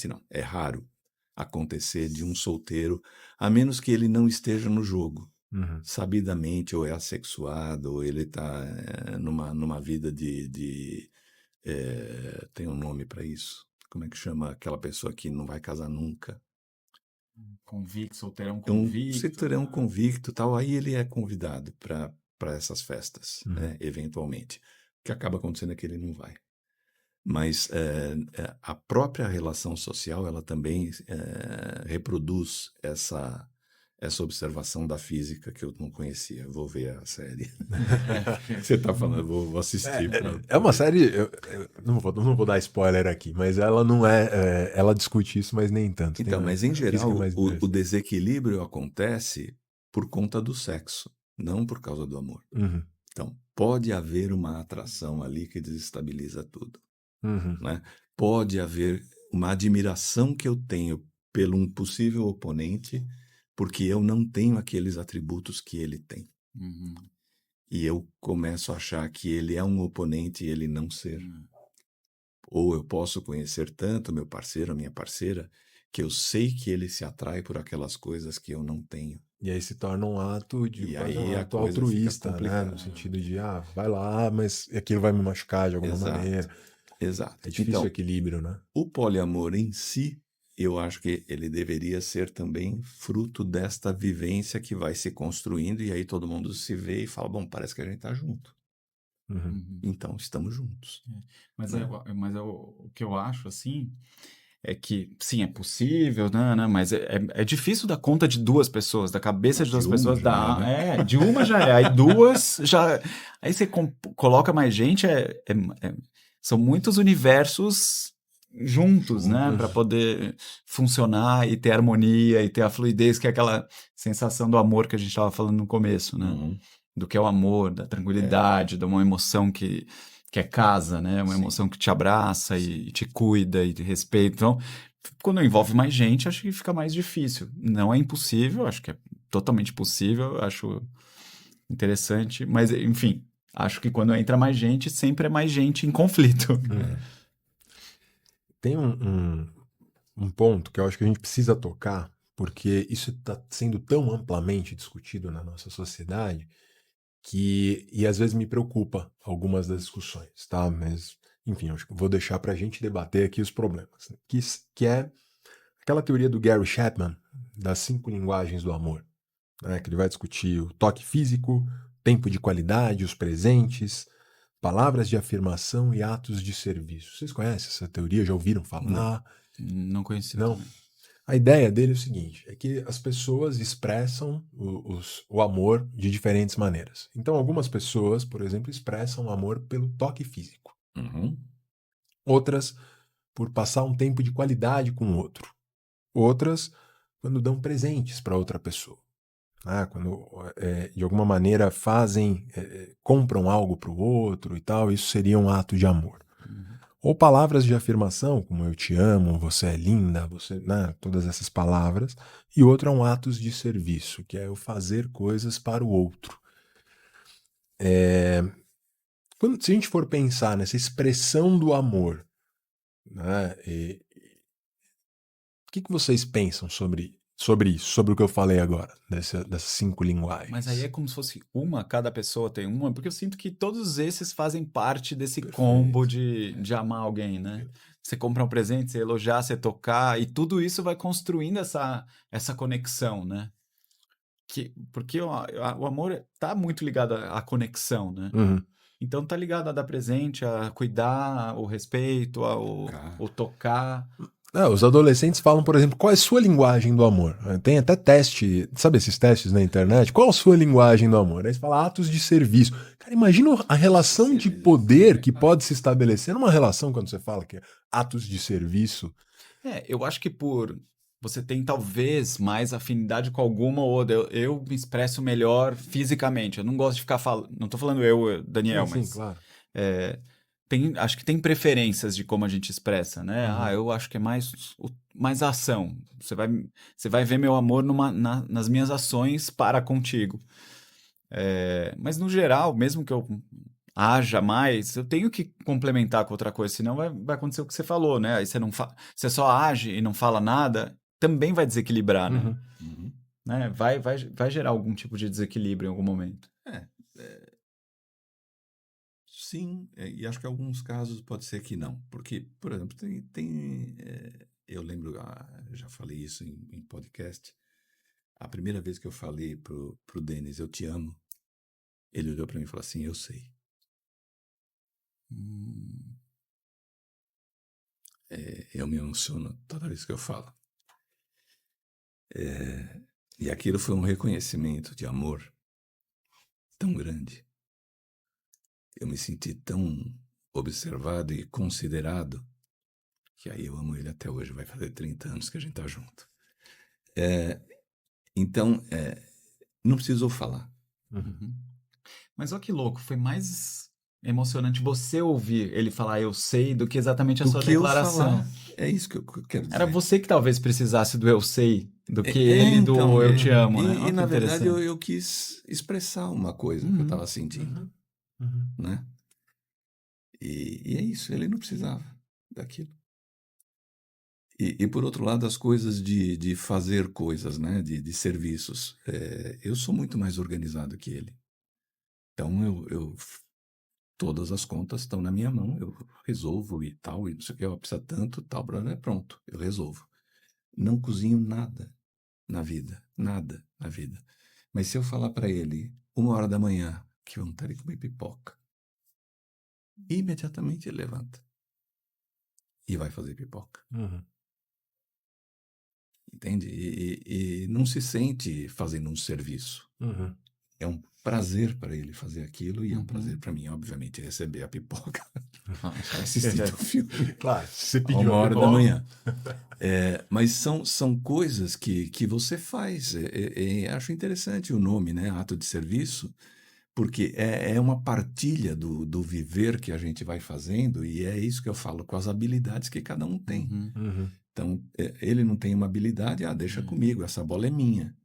não. É raro acontecer de um solteiro, a menos que ele não esteja no jogo. Uhum. Sabidamente, ou é assexuado, ou ele está numa vida tem um nome para isso. Como é que chama aquela pessoa que não vai casar nunca? Convicto, solteirão É um convicto. solteirão convicto, tal. Aí ele é convidado para essas festas, né? Eventualmente. O que acaba acontecendo é que ele não vai. Mas a própria relação social, ela também reproduz essa observação da física que eu não conhecia. Vou ver a série. Você está falando, vou assistir. É uma série. Eu não vou dar spoiler aqui, mas ela não ela discute isso, mas nem tanto. Então, mas em a física geral, mais o interessante. desequilíbrio acontece por conta do sexo, não por causa do amor. Uhum. Então, pode haver uma atração ali que desestabiliza tudo. Uhum. Né? Pode haver uma admiração que eu tenho pelo um possível oponente, porque eu não tenho aqueles atributos que ele tem. Uhum. E eu começo a achar que ele é um oponente e ele não ser. Ou eu posso conhecer tanto meu parceiro, a minha parceira, que eu sei que ele se atrai por aquelas coisas que eu não tenho. E aí se torna um ato E quase aí um a ato coisa fica altruísta, né? complicada. No sentido de, vai lá, mas aquilo vai me machucar de alguma maneira. Exato. É difícil Então, o equilíbrio, né? o poliamor em si, eu acho que ele deveria ser também fruto desta vivência que vai se construindo e aí todo mundo se vê e fala, bom, parece que a gente está junto. Uhum. Então, estamos juntos. Mas, Né? o que eu acho, assim, é que, sim, é possível, né, mas é difícil dar conta de 2 pessoas, da cabeça de 2 uma pessoas, já é, né? de uma já é, aí 2 já, aí você coloca mais gente, são muitos universos juntos, né, para poder funcionar e ter harmonia e ter a fluidez, que é aquela sensação do amor que a gente estava falando no começo, né, do que é o amor, da tranquilidade, de uma emoção que é casa, né? Uma emoção que te abraça e te cuida e te respeita. Então, quando envolve mais gente, acho que fica mais difícil. Não é impossível, acho que é totalmente possível, acho interessante, mas, enfim, acho que quando entra mais gente, sempre é mais gente em conflito. Tem um ponto que eu acho que a gente precisa tocar, porque isso está sendo tão amplamente discutido na nossa sociedade e às vezes me preocupa algumas das discussões, tá? Mas, enfim, eu acho que vou deixar para a gente debater aqui os problemas, né? Que é aquela teoria do Gary Chapman, das 5 linguagens do amor, né? Que ele vai discutir o toque físico, tempo de qualidade, os presentes, palavras de afirmação e atos de serviço. Vocês conhecem essa teoria? Já ouviram falar? Não conhecia Não? também. A ideia dele é o seguinte, é que as pessoas expressam o amor de diferentes maneiras. Então, algumas pessoas, por exemplo, expressam o amor pelo toque físico. Uhum. Outras, por passar um tempo de qualidade com o outro. Outras, quando dão presentes para outra pessoa. Quando, de alguma maneira, compram algo para o outro e tal, isso seria um ato de amor. Ou palavras de afirmação, como eu te amo, você é linda, todas essas palavras. E outro é um atos de serviço, que é eu fazer coisas para o outro. Se a gente for pensar nessa expressão do amor, né, o que vocês pensam sobre isso, sobre o que eu falei agora, dessas 5 linguagens? Mas aí é como se fosse cada pessoa tem uma, porque eu sinto que todos esses fazem parte desse Perfeito. combo de amar alguém, né? Você comprar um presente, você elogiar, você tocar, e tudo isso vai construindo essa conexão, né? Porque o amor tá muito ligado à conexão, né? Uhum. Então tá ligado a dar presente, a cuidar, o respeito, o tocar. Os adolescentes falam, por exemplo, qual é a sua linguagem do amor? Tem até teste, sabe esses testes na internet? Qual a sua linguagem do amor? Aí você fala atos de serviço. Cara, imagina a relação de poder que pode se estabelecer numa relação quando você fala que é atos de serviço. Eu acho que você tem talvez mais afinidade com alguma ou outra. Eu me expresso melhor fisicamente. Eu não gosto de ficar falando. Não tô falando Daniel, Sim, mas claro. acho que tem preferências de como a gente expressa, né? Eu acho que é mais ação. Você vai ver meu amor nas minhas ações para contigo. Mas no geral, mesmo que eu haja mais, eu tenho que complementar com outra coisa, senão vai acontecer o que você falou, né? Aí você só age e não fala nada, também vai desequilibrar, né? Uhum. Né? Vai gerar algum tipo de desequilíbrio em algum momento. Sim, e acho que em alguns casos pode ser que não. Porque, por exemplo, eu lembro, já falei isso em podcast, a primeira vez que eu falei pro Denis, eu te amo, ele olhou para mim e falou assim, eu sei. Eu me emociono toda vez que eu falo. E aquilo foi um reconhecimento de amor tão grande. Eu me senti tão observado e considerado, que aí eu amo ele até hoje, vai fazer 30 anos que a gente tá junto. Então, não precisou falar. Uhum. Mas olha que louco, foi mais emocionante você ouvir ele falar eu sei do que exatamente a Do sua que eu declaração. falar. É isso que eu quero dizer. Era você que talvez precisasse do eu sei do que ele Então, do eu te amo, né? e Olha que na verdade interessante. eu quis expressar uma coisa que eu estava sentindo, né? E é isso, ele não precisava daquilo. E por outro lado, as coisas de fazer coisas, né? De serviços. Eu sou muito mais organizado que ele. Então, todas as contas estão na minha mão, eu resolvo e tal, e não sei o que, precisa tanto, tal, pronto, eu resolvo. Não cozinho nada na vida, nada na vida. Mas se eu falar para ele, 1h da manhã, que vontade de comer pipoca, imediatamente ele levanta e vai fazer pipoca. Entende? E não se sente fazendo um serviço. É um prazer para ele fazer aquilo e é um prazer para mim, obviamente, receber a pipoca. Assistindo o filme. Claro, se você A pediu 1h da manhã. Mas são coisas que você faz. Acho interessante o nome, né? Ato de serviço, porque é uma partilha do viver que a gente vai fazendo e é isso que eu falo, com as habilidades que cada um tem. Então, ele não tem uma habilidade, deixa comigo, essa bola é minha.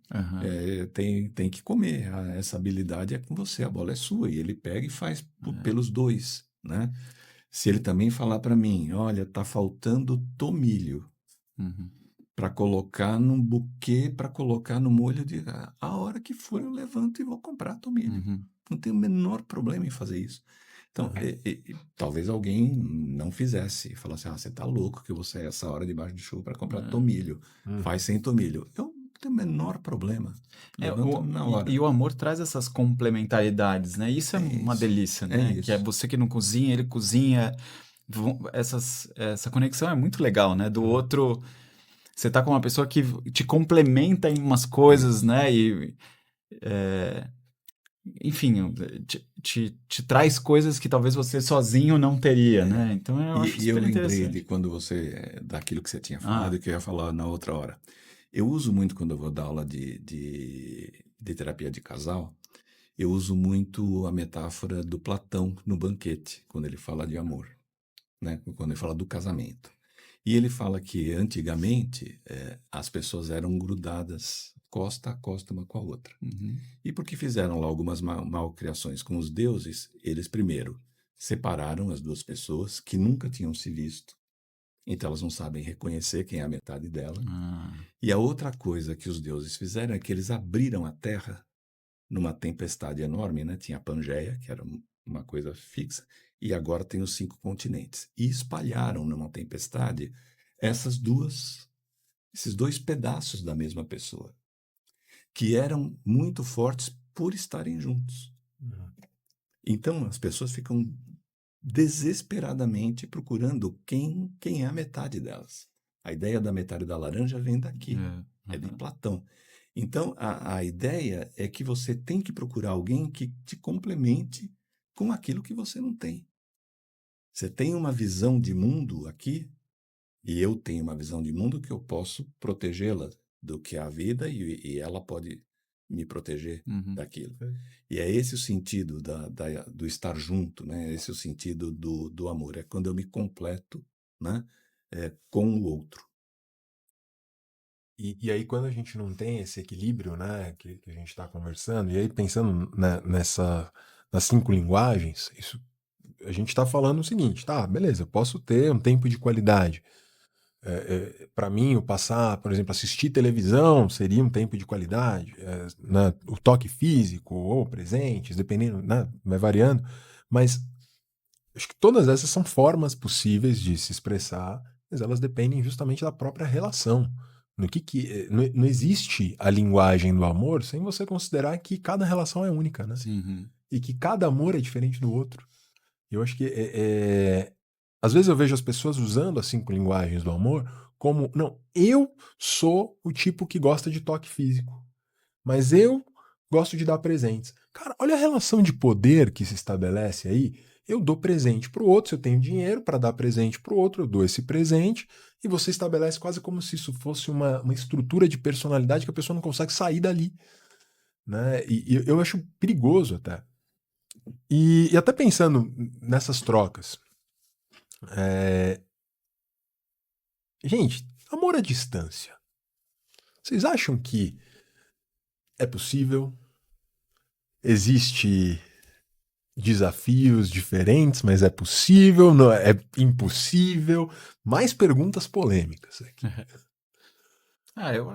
Tem que comer, essa habilidade é com você, a bola é sua. E ele pega e faz pelos dois, né? Se ele também falar para mim, olha, tá faltando tomilho, Uhum. para colocar num buquê, para colocar no molho de a hora que for eu levanto e vou comprar tomilho. Uhum. Não tem o menor problema em fazer isso. Então, talvez alguém não fizesse e falasse, você tá louco que você é essa hora debaixo de chuva para comprar tomilho. Faz sem tomilho. Eu não tenho o menor problema. Levanto na hora. E o amor traz essas complementaridades, né? Isso é uma isso. delícia, É né? Que é isso. você que não cozinha, ele cozinha. Essa conexão é muito legal, né? Do outro, você tá com uma pessoa que te complementa em umas coisas, Isso. né? Enfim, te traz coisas que talvez você sozinho não teria, né? Então eu acho E eu super lembrei de interessante. quando daquilo que você tinha falado Ah, e que eu ia falar na outra hora. Eu uso muito quando eu vou dar aula de terapia de casal, eu uso muito a metáfora do Platão no Banquete, quando ele fala de amor, né? Quando ele fala do casamento. E ele fala que antigamente as pessoas eram grudadas costa a costa uma com a outra. uhum. E porque fizeram lá algumas malcriações com os deuses, eles primeiro separaram as duas pessoas que nunca tinham se visto, então elas não sabem reconhecer quem é a metade dela. Ah, E a outra coisa que os deuses fizeram é que eles abriram a terra numa tempestade enorme, né? Tinha a Pangeia, que era uma coisa fixa, e agora tem os 5 continentes. E espalharam numa tempestade esses dois pedaços da mesma pessoa, que eram muito fortes por estarem juntos. Então as pessoas ficam desesperadamente procurando quem é a metade delas. A ideia da metade da laranja vem daqui, é de uhum. Platão. Então a ideia é que você tem que procurar alguém que te complemente com aquilo que você não tem. Você tem uma visão de mundo aqui, e eu tenho uma visão de mundo que eu posso protegê-la do que é a vida e ela pode me proteger Uhum. daquilo. E é esse o sentido do estar junto, né? Esse é o sentido do amor. É quando eu me completo, né? Com o outro. E aí, quando a gente não tem esse equilíbrio, né, que a gente está conversando, e aí pensando nas 5 linguagens, isso, a gente está falando o seguinte, tá, beleza, eu posso ter um tempo de qualidade. Para mim, o passar, por exemplo, assistir televisão seria um tempo de qualidade, né, o toque físico ou presentes, dependendo, né, vai variando, mas acho que todas essas são formas possíveis de se expressar, mas elas dependem justamente da própria relação. Não existe a linguagem do amor sem você considerar que cada relação é única, né? Sim. E que cada amor é diferente do outro. Eu acho que às vezes eu vejo as pessoas usando as 5 linguagens do amor como, não, eu sou o tipo que gosta de toque físico, mas eu gosto de dar presentes. Cara, olha a relação de poder que se estabelece aí. Eu dou presente pro outro, se eu tenho dinheiro para dar presente pro outro, eu dou esse presente e você estabelece quase como se isso fosse uma estrutura de personalidade que a pessoa não consegue sair dali, né? E eu acho perigoso até. E até pensando nessas trocas, é, gente, amor à distância. Vocês acham que é possível? Existe desafios diferentes, mas é possível, não é impossível? Mais perguntas polêmicas aqui.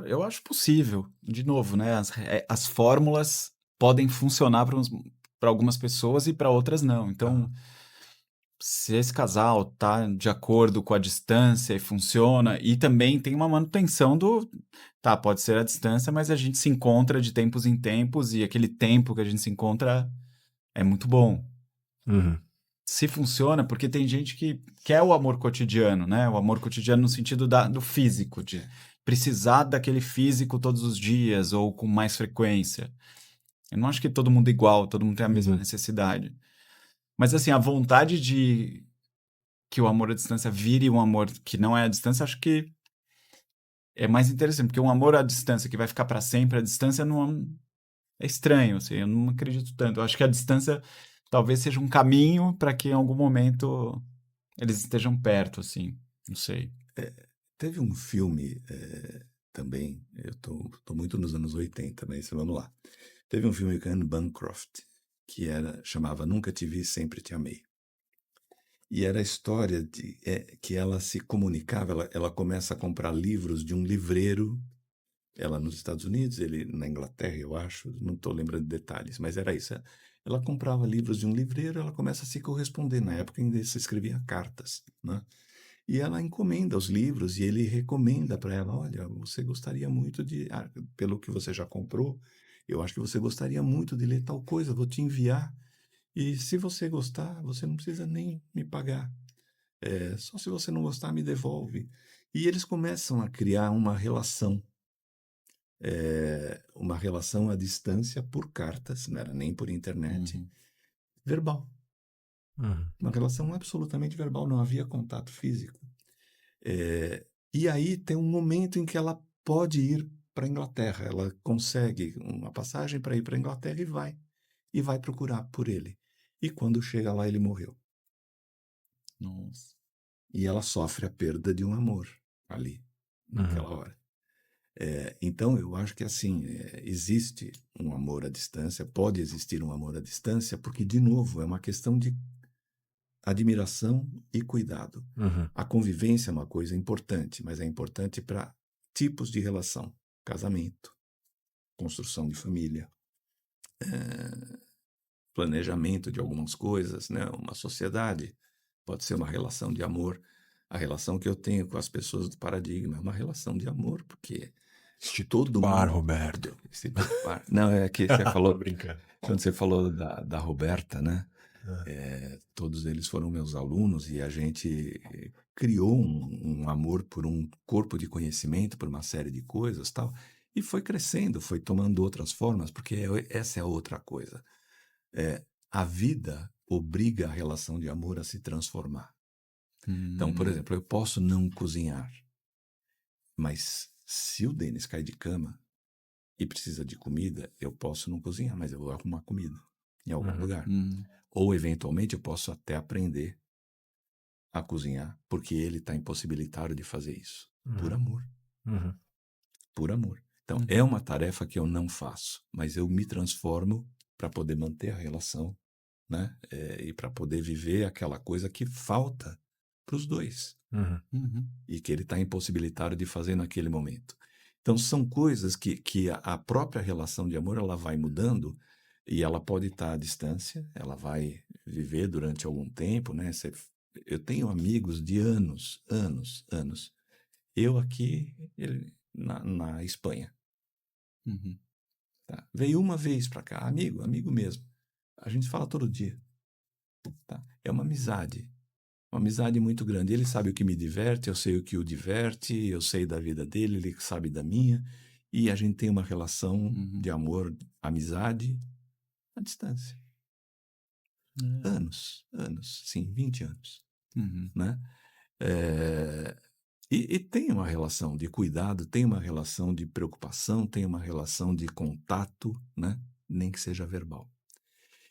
Eu acho possível. De novo, né? As fórmulas podem funcionar para algumas pessoas e para outras não. Então, se esse casal tá de acordo com a distância e funciona, e também tem uma manutenção tá, pode ser a distância, mas a gente se encontra de tempos em tempos e aquele tempo que a gente se encontra é muito bom. Uhum. Se funciona, porque tem gente que quer o amor cotidiano, né? O amor cotidiano no sentido do físico, de precisar daquele físico todos os dias ou com mais frequência. Eu não acho que todo mundo é igual, todo mundo tem a mesma necessidade. Mas assim, a vontade de que o amor à distância vire um amor que não é à distância, acho que é mais interessante, porque um amor à distância que vai ficar para sempre, à distância não é estranho, assim, eu não acredito tanto. Eu acho que a distância talvez seja um caminho para que em algum momento eles estejam perto, assim, não sei. Teve um filme também, eu tô muito nos anos 80, mas vamos lá. Teve um filme com Anne Bancroft, chamava Nunca Te Vi, Sempre Te Amei. E era a história que ela se comunicava, ela começa a comprar livros de um livreiro, ela nos Estados Unidos, ele na Inglaterra, eu acho, não estou lembrando de detalhes, mas era isso. Ela comprava livros de um livreiro, ela começa a se corresponder. Na época ainda se escrevia cartas, né? E ela encomenda os livros e ele recomenda para ela: olha, você gostaria muito pelo que você já comprou, eu acho que você gostaria muito de ler tal coisa, vou te enviar. E se você gostar, você não precisa nem me pagar. Só se você não gostar, me devolve. E eles começam a criar uma relação à distância por cartas, não era nem por internet, Uhum. verbal. Uhum. Uma relação absolutamente verbal, não havia contato físico. E aí tem um momento em que ela pode ir para a Inglaterra, ela consegue uma passagem para ir para a Inglaterra e vai procurar por ele. E quando chega lá, ele morreu. Nossa. E ela sofre a perda de um amor ali, naquela hora. Então, eu acho que assim, existe um amor à distância, pode existir um amor à distância, porque, de novo, é uma questão de admiração e cuidado. Uhum. A convivência é uma coisa importante, mas é importante para tipos de relação: casamento, construção de família, planejamento de algumas coisas, né? Uma sociedade pode ser uma relação de amor. A relação que eu tenho com as pessoas do Paradigma é uma relação de amor, porque Instituto todo Par, mundo... Roberto. Instituto Par. Não, é que você Tô falou... brincando. Quando você falou da Roberta, né? Todos eles foram meus alunos e a gente criou um amor por um corpo de conhecimento, por uma série de coisas, tal, e foi crescendo, foi tomando outras formas, porque essa é outra coisa. A vida obriga a relação de amor a se transformar. Então, por exemplo, eu posso não cozinhar, mas se o Denis cai de cama e precisa de comida, eu posso não cozinhar, mas eu vou arrumar comida em algum lugar. Ou, eventualmente, eu posso até aprender a cozinhar, porque ele está impossibilitado de fazer isso. Por amor. Uhum. Por amor. Então, é uma tarefa que eu não faço, mas eu me transformo para poder manter a relação, né? E para poder viver aquela coisa que falta para os dois. E que ele está impossibilitado de fazer naquele momento. Então, são coisas que a própria relação de amor ela vai mudando e ela pode estar à distância, ela vai viver durante algum tempo, né? Eu tenho amigos de anos. Eu aqui, ele na Espanha. Tá? Veio uma vez para cá, amigo mesmo. A gente fala todo dia. Tá? É uma amizade muito grande. Ele sabe o que me diverte, eu sei o que o diverte, eu sei da vida dele, ele sabe da minha, e a gente tem uma relação de amor, amizade, à distância. Anos, sim, 20 anos. Né? E tem uma relação de cuidado, tem uma relação de preocupação, tem uma relação de contato, né? Nem que seja verbal.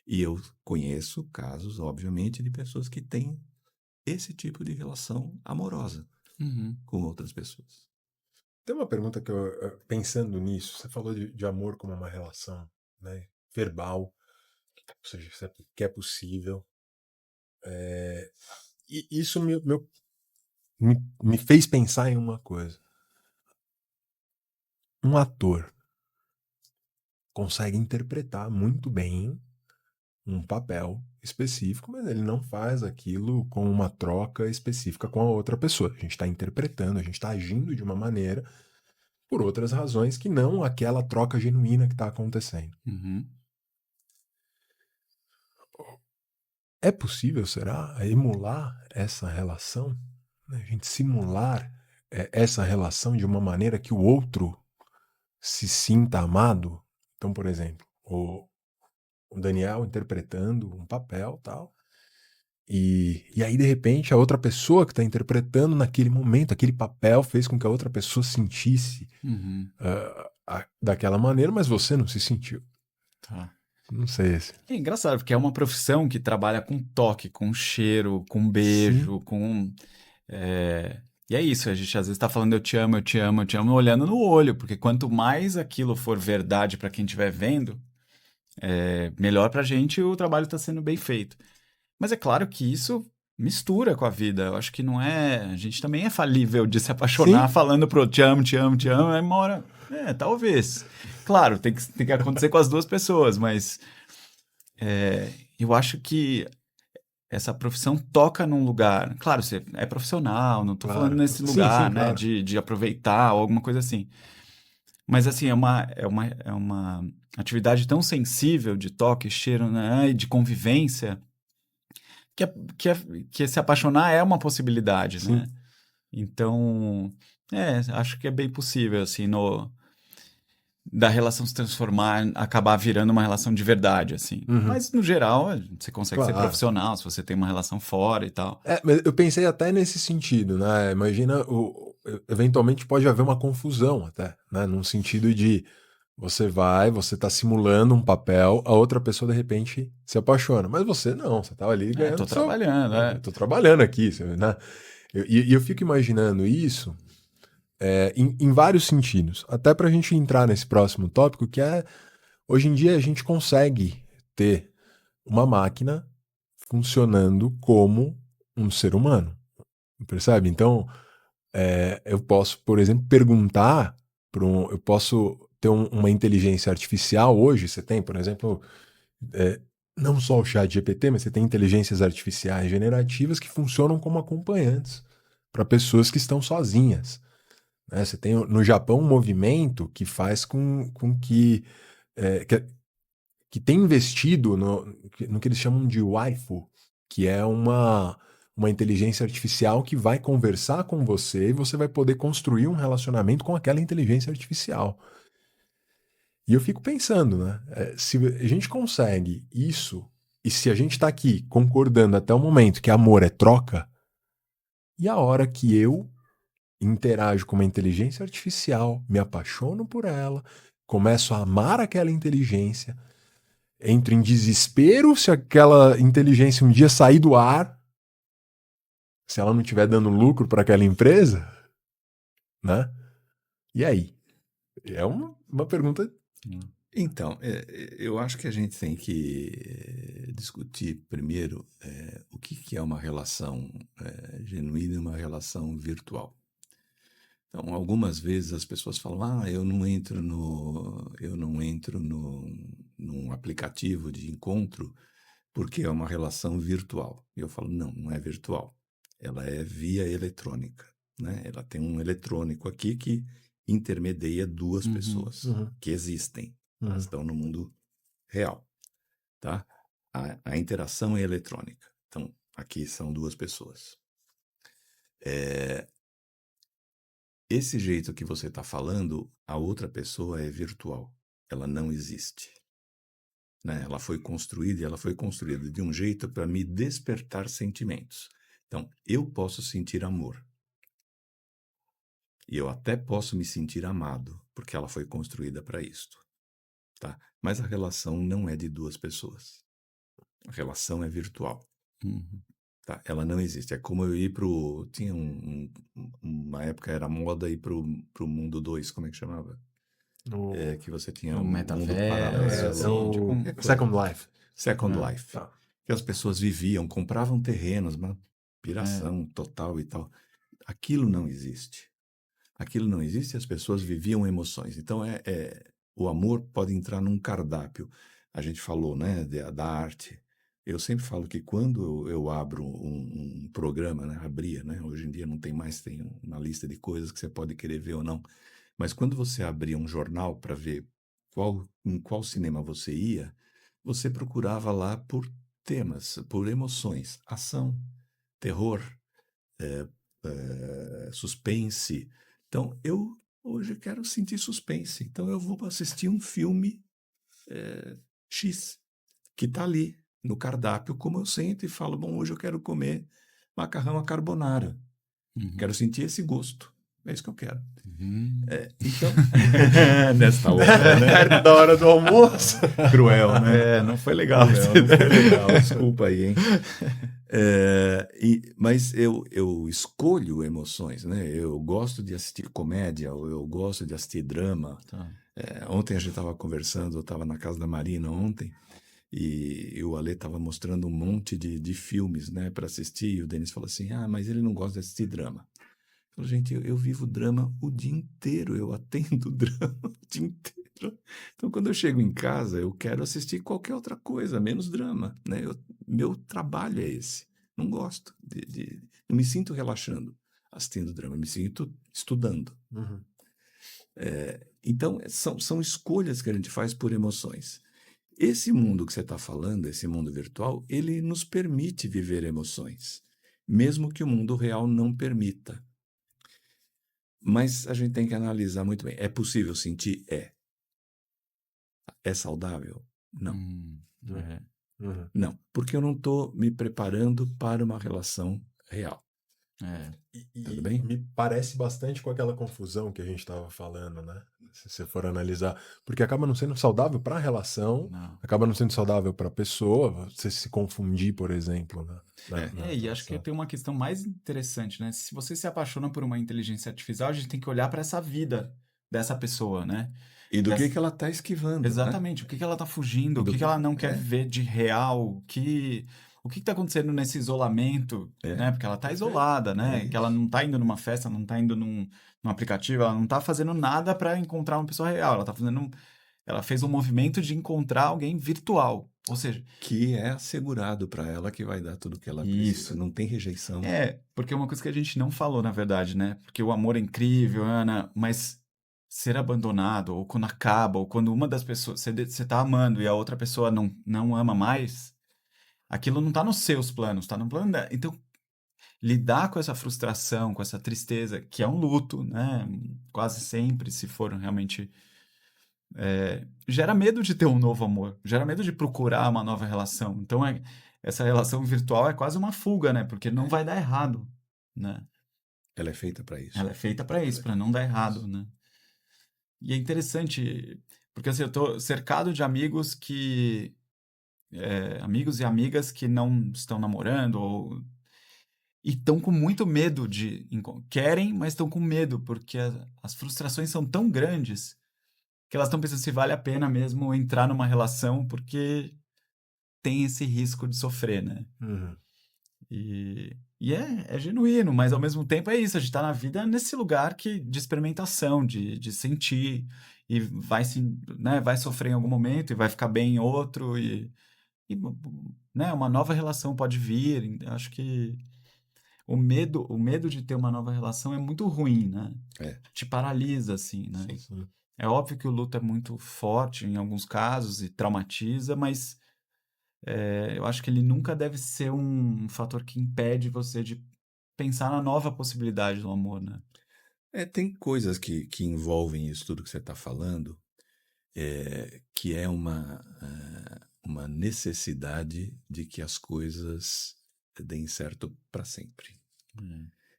E eu conheço casos, obviamente, de pessoas que têm esse tipo de relação amorosa com outras pessoas. Tem uma pergunta que pensando nisso, você falou de amor como uma relação, né, verbal, ou seja, que é possível. E isso me fez pensar em uma coisa. Um ator consegue interpretar muito bem um papel específico, mas ele não faz aquilo com uma troca específica com a outra pessoa. A gente está interpretando, a gente está agindo de uma maneira por outras razões que não aquela troca genuína que está acontecendo. É possível, será, emular essa relação? A gente simular essa relação de uma maneira que o outro se sinta amado? Então, por exemplo, o Daniel interpretando um papel tal, e aí de repente a outra pessoa que está interpretando naquele momento, aquele papel fez com que a outra pessoa sentisse daquela maneira, mas você não se sentiu. Tá. Não sei se... É engraçado, porque é uma profissão que trabalha com toque, com cheiro, com beijo, Sim. com... E é isso, a gente às vezes está falando eu te amo, olhando no olho, porque quanto mais aquilo for verdade para quem estiver vendo, melhor para a gente o trabalho está sendo bem feito. Mas é claro que isso mistura com a vida. Eu acho que não é... A gente também é falível de se apaixonar falando pro te amo, te amo, te amo. Aí uma hora... talvez. Claro, tem que acontecer com as duas pessoas, mas eu acho que essa profissão toca num lugar... Claro, você é profissional, não tô falando nesse lugar, né? Claro. De aproveitar ou alguma coisa assim. Mas, assim, é uma atividade tão sensível de toque, cheiro, né? E de convivência... Que se apaixonar é uma possibilidade, Sim. né? Então, acho que é bem possível, assim, da relação se transformar, acabar virando uma relação de verdade, assim. Mas, no geral, você consegue ser profissional se você tem uma relação fora e tal. Mas eu pensei até nesse sentido, né? Imagina, eventualmente pode haver uma confusão até, né? Num sentido de você tá simulando um papel, a outra pessoa de repente se apaixona. Mas você não, você tava ali ganhando. Tô trabalhando, Eu tô trabalhando aqui, né? E eu fico imaginando isso em vários sentidos. Até pra gente entrar nesse próximo tópico, que é hoje em dia a gente consegue ter uma máquina funcionando como um ser humano. Percebe? Então, eu posso, por exemplo, perguntar eu posso ter uma inteligência artificial hoje. Você tem, por exemplo, não só o chat GPT, mas você tem inteligências artificiais generativas que funcionam como acompanhantes para pessoas que estão sozinhas, né? Você tem no Japão um movimento que faz com que tem investido no que eles chamam de waifu, que é uma inteligência artificial que vai conversar com você e você vai poder construir um relacionamento com aquela inteligência artificial. E eu fico pensando, né? Se a gente consegue isso, e se a gente está aqui concordando até o momento que amor é troca, e a hora que eu interajo com uma inteligência artificial, me apaixono por ela, começo a amar aquela inteligência, entro em desespero se aquela inteligência um dia sair do ar, se ela não estiver dando lucro para aquela empresa, né? E aí? É uma pergunta. Então, eu acho que a gente tem que discutir primeiro o que é uma relação genuína e uma relação virtual. Então, algumas vezes as pessoas falam: eu não entro num aplicativo de encontro porque é uma relação virtual. E eu falo: não é virtual. Ela é via eletrônica, né? Ela tem um eletrônico aqui que intermedia duas pessoas que existem, elas estão no mundo real, tá? A interação é eletrônica. Então, aqui são duas pessoas. Esse jeito que você está falando, a outra pessoa é virtual. Ela não existe, né? Ela foi construída e ela foi construída de um jeito para me despertar sentimentos. Então, eu posso sentir amor. E eu até posso me sentir amado, porque ela foi construída para isto, tá? Mas a relação não é de duas pessoas. A relação é virtual. Tá? Ela não existe. É como eu ir pro... Tinha uma época era moda ir pro mundo 2, como é que chamava? Que você tinha o um mundo metaverso, paralelo. Second Life. Second Life. Tá. Que as pessoas viviam, compravam terrenos, uma piração total e tal. Aquilo não existe. Aquilo não existe e as pessoas viviam emoções. Então, o amor pode entrar num cardápio. A gente falou, né, da arte. Eu sempre falo que quando eu abro um programa, né, abria, né, hoje em dia não tem mais, tem uma lista de coisas que você pode querer ver ou não. Mas quando você abria um jornal para ver em qual cinema você ia, você procurava lá por temas, por emoções, ação, terror, suspense. Então, eu hoje quero sentir suspense. Então, eu vou assistir um filme X, que está ali no cardápio, como eu sento e falo: bom, hoje eu quero comer macarrão à carbonara. Quero sentir esse gosto. É isso que eu quero. Então, nesta hora, né? Perto da hora do almoço. Cruel, né? não foi legal. Não foi legal. Desculpa aí, hein? Mas eu escolho emoções, né? Eu gosto de assistir comédia, eu gosto de assistir drama. Tá. Ontem a gente estava conversando, eu estava na casa da Marina ontem, e o Ale estava mostrando um monte de filmes, né, para assistir, e o Denis falou assim, mas ele não gosta de assistir drama. Eu falei, gente, eu vivo drama o dia inteiro, eu atendo drama o dia inteiro. Então, quando eu chego em casa, eu quero assistir qualquer outra coisa, menos drama, né? Meu trabalho é esse. Não gosto não me sinto relaxando assistindo drama, eu me sinto estudando. Uhum. Então, são escolhas que a gente faz por emoções. Esse mundo que você está falando, esse mundo virtual, ele nos permite viver emoções, mesmo que o mundo real não permita. Mas a gente tem que analisar muito bem. É possível sentir? É. É saudável? Não. É. Uhum. Não, porque eu não estou me preparando para uma relação real. É. Tudo bem? Me parece bastante com aquela confusão que a gente estava falando, né? Se você for analisar, porque acaba não sendo saudável para a relação, Não. acaba não sendo saudável para a pessoa, você se confundir, por exemplo, né? E acho que tem uma questão mais interessante, né? Se você se apaixona por uma inteligência artificial, a gente tem que olhar para essa vida dessa pessoa, né? E do Essa- que ela está esquivando, né? Exatamente. O que que ela tá fugindo? O Do que que que... ela não quer É, viver de real? O que tá acontecendo nesse isolamento, né? Porque ela tá perfeito. isolada, né? É Que ela isso. não tá indo numa festa, não tá indo num aplicativo, ela não tá fazendo nada para encontrar uma pessoa real. Ela fez um movimento de encontrar alguém virtual. Ou seja, Que é assegurado para ela que vai dar tudo o que ela precisa. isso. Não tem rejeição. Porque é uma coisa que a gente não falou, na verdade, né? Porque o amor é incrível, Ana, mas ser abandonado, ou quando acaba, ou quando uma das pessoas, você tá amando e a outra pessoa não ama mais, aquilo não tá nos seus planos, tá no plano dela. Então, lidar com essa frustração, com essa tristeza, que é um luto, né? Quase sempre, se for realmente. Gera medo de ter um novo amor, gera medo de procurar uma nova relação. Então, essa relação virtual é quase uma fuga, né? Porque não vai dar errado, né? Ela é feita para isso. Ela é feita para Ela isso, é para feita não dar pra errado, isso. né? E é interessante, porque assim, eu tô cercado de amigos amigos e amigas que não estão namorando e estão com muito medo querem, mas estão com medo, porque as frustrações são tão grandes que elas estão pensando se vale a pena mesmo entrar numa relação, porque tem esse risco de sofrer, né? Uhum. E é genuíno, mas ao mesmo tempo é isso, a gente tá na vida nesse lugar de experimentação, de sentir, e vai sofrer em algum momento e vai ficar bem em outro, e, né, uma nova relação pode vir. Acho que o medo de ter uma nova relação é muito ruim, né? É, Te paralisa, assim, né? sim. Sim. É óbvio que o luto é muito forte em alguns casos e traumatiza, mas eu acho que ele nunca deve ser um fator que impede você de pensar na nova possibilidade do amor, né? Tem coisas que envolvem isso tudo que você está falando, que é uma necessidade de que as coisas deem certo para sempre.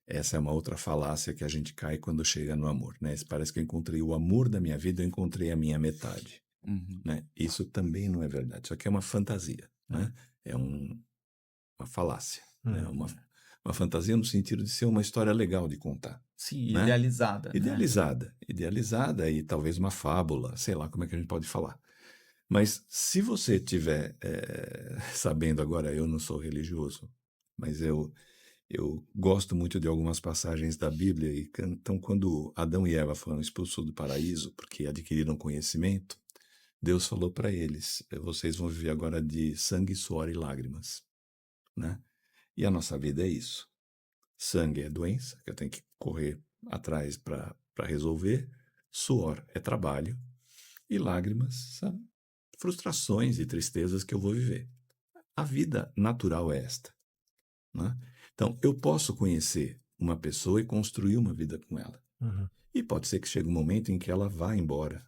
Essa é uma outra falácia que a gente cai quando chega no amor, né? Parece que eu encontrei o amor da minha vida, eu encontrei a minha metade, Uhum. né? Isso também não é verdade, isso aqui é uma fantasia, né? É uma falácia, né? Uhum. Uma fantasia no sentido de ser uma história legal de contar, Sim, né? idealizada, né? Idealizada e talvez uma fábula, sei lá como é que a gente pode falar. Mas se você tiver sabendo agora, eu não sou religioso, mas eu gosto muito de algumas passagens da Bíblia. Então, quando Adão e Eva foram expulsos do paraíso porque adquiriram conhecimento, Deus falou para eles: vocês vão viver agora de sangue, suor e lágrimas, né? E a nossa vida é isso. Sangue é doença, que eu tenho que correr atrás para resolver. Suor é trabalho. E lágrimas são frustrações e tristezas que eu vou viver. A vida natural é esta, né? Então, eu posso conhecer uma pessoa e construir uma vida com ela. Uhum. E pode ser que chegue um momento em que ela vá embora.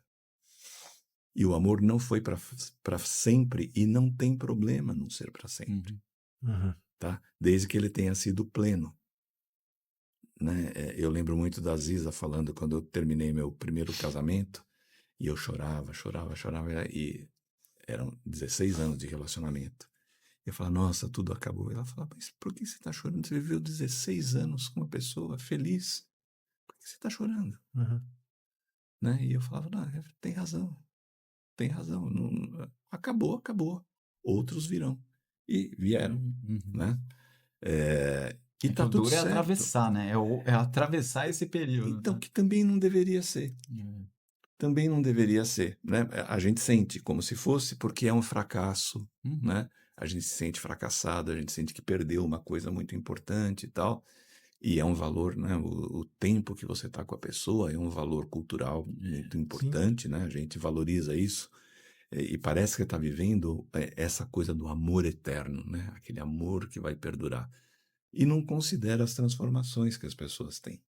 E o amor não foi para sempre e não tem problema não ser para sempre, Uhum. tá? Desde que ele tenha sido pleno, né? Eu lembro muito da Ziza falando quando eu terminei meu primeiro casamento e eu chorava, e eram 16 anos de relacionamento. Eu falava, nossa, tudo acabou. Ela falava, mas por que você está chorando? Você viveu 16 anos com uma pessoa feliz. Por que você está chorando? Uhum. Né? E eu falava, não, tem razão. Não, acabou. outros virão. E vieram, Uhum. né? E É que tá o tudo duro é certo. atravessar, né? É atravessar esse período, Então, né? que também não deveria ser. Também não deveria ser, né? A gente sente como se fosse porque é um fracasso, Uhum. né? A gente se sente fracassado, a gente sente que perdeu uma coisa muito importante e tal. E é um valor, né? O tempo que você está com a pessoa é um valor cultural muito Sim. importante, né? A gente valoriza isso. E parece que está vivendo essa coisa do amor eterno, né? Aquele amor que vai perdurar. E não considera as transformações que as pessoas têm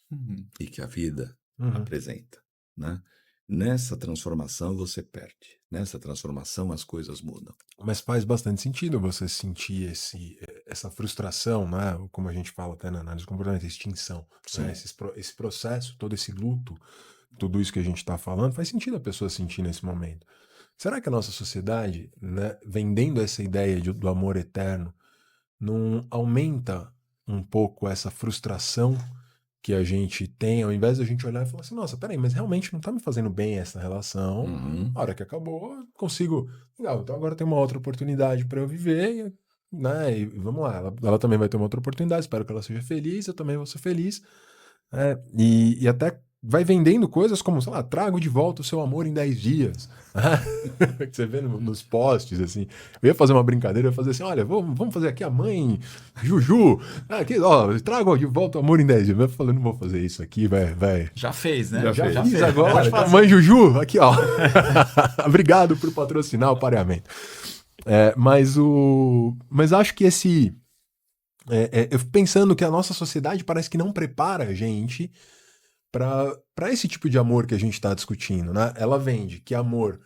Uhum. e que a vida Uhum. apresenta, né? Nessa transformação você perde. Nessa transformação as coisas mudam. Mas faz bastante sentido você sentir essa frustração, né? Como a gente fala até na análise comportamental, extinção, né? Sim. Esse processo, todo esse luto, tudo isso que a gente está falando, faz sentido a pessoa sentir nesse momento. Será que a nossa sociedade, né, vendendo essa ideia do amor eterno, não aumenta um pouco essa frustração que a gente tem, ao invés de a gente olhar e falar assim, nossa, peraí, mas realmente não tá me fazendo bem essa relação, Uhum. a hora que acabou, eu consigo, legal, então agora tem uma outra oportunidade para eu viver, né, e vamos lá, ela também vai ter uma outra oportunidade, espero que ela seja feliz, eu também vou ser feliz, e até vai vendendo coisas como, sei lá, trago de volta o seu amor em 10 dias. Que você vê nos posts, assim. Eu ia fazer uma brincadeira, eu ia fazer assim, olha, vamos fazer aqui a mãe Juju. Aqui, ó, trago de volta o amor em 10 dias. Eu falei, não vou fazer isso aqui, vai. Já fez, né? Já Já fez. fiz agora. Pode fazer. Mãe Juju, aqui, ó. Obrigado por patrocinar o pareamento. Mas acho que eu fico pensando que a nossa sociedade parece que não prepara a gente para esse tipo de amor que a gente está discutindo, né? Ela vende que amor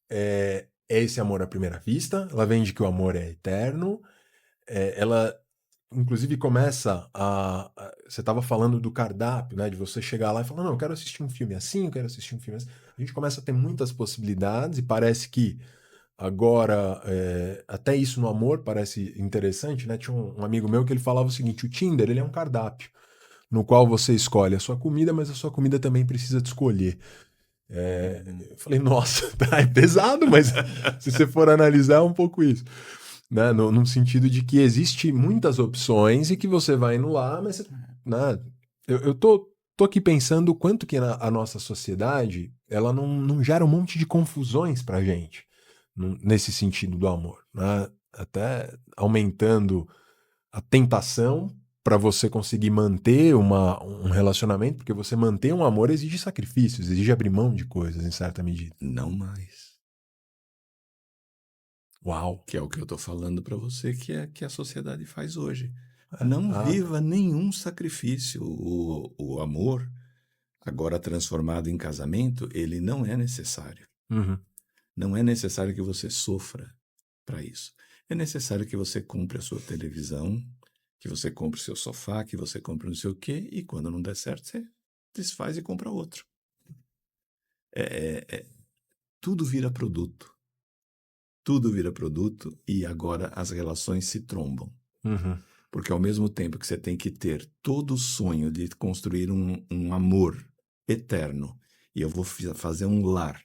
é esse amor à primeira vista, ela vende que o amor é eterno, ela inclusive começa você estava falando do cardápio, né? De você chegar lá e falar, não, eu quero assistir um filme assim, eu quero assistir um filme assim. A gente começa a ter muitas possibilidades e parece que agora, até isso no amor parece interessante, né? Tinha um amigo meu que ele falava o seguinte, o Tinder, ele é um cardápio no qual você escolhe a sua comida, mas a sua comida também precisa te escolher. Eu falei, nossa, tá, é pesado, mas se você for analisar é um pouco isso. Né? No sentido de que existe muitas opções e que você vai indo lá, mas né? Eu tô aqui pensando o quanto que a nossa sociedade ela não gera um monte de confusões pra gente nesse sentido do amor. Né? Até aumentando a tentação para você conseguir manter um relacionamento, porque você manter um amor exige sacrifícios, exige abrir mão de coisas em certa medida. Não mais. Uau! Que é o que eu estou falando para você que a sociedade faz hoje. Não viva nenhum sacrifício. O amor, agora transformado em casamento, ele não é necessário. Uhum. Não é necessário que você sofra para isso. É necessário que você compre a sua televisão, que você compre o seu sofá, que você compre não sei o quê, e quando não der certo, você desfaz e compra outro. Tudo vira produto. Tudo vira produto e agora as relações se trombam. Uhum. Porque ao mesmo tempo que você tem que ter todo o sonho de construir um amor eterno, e eu vou fazer um lar,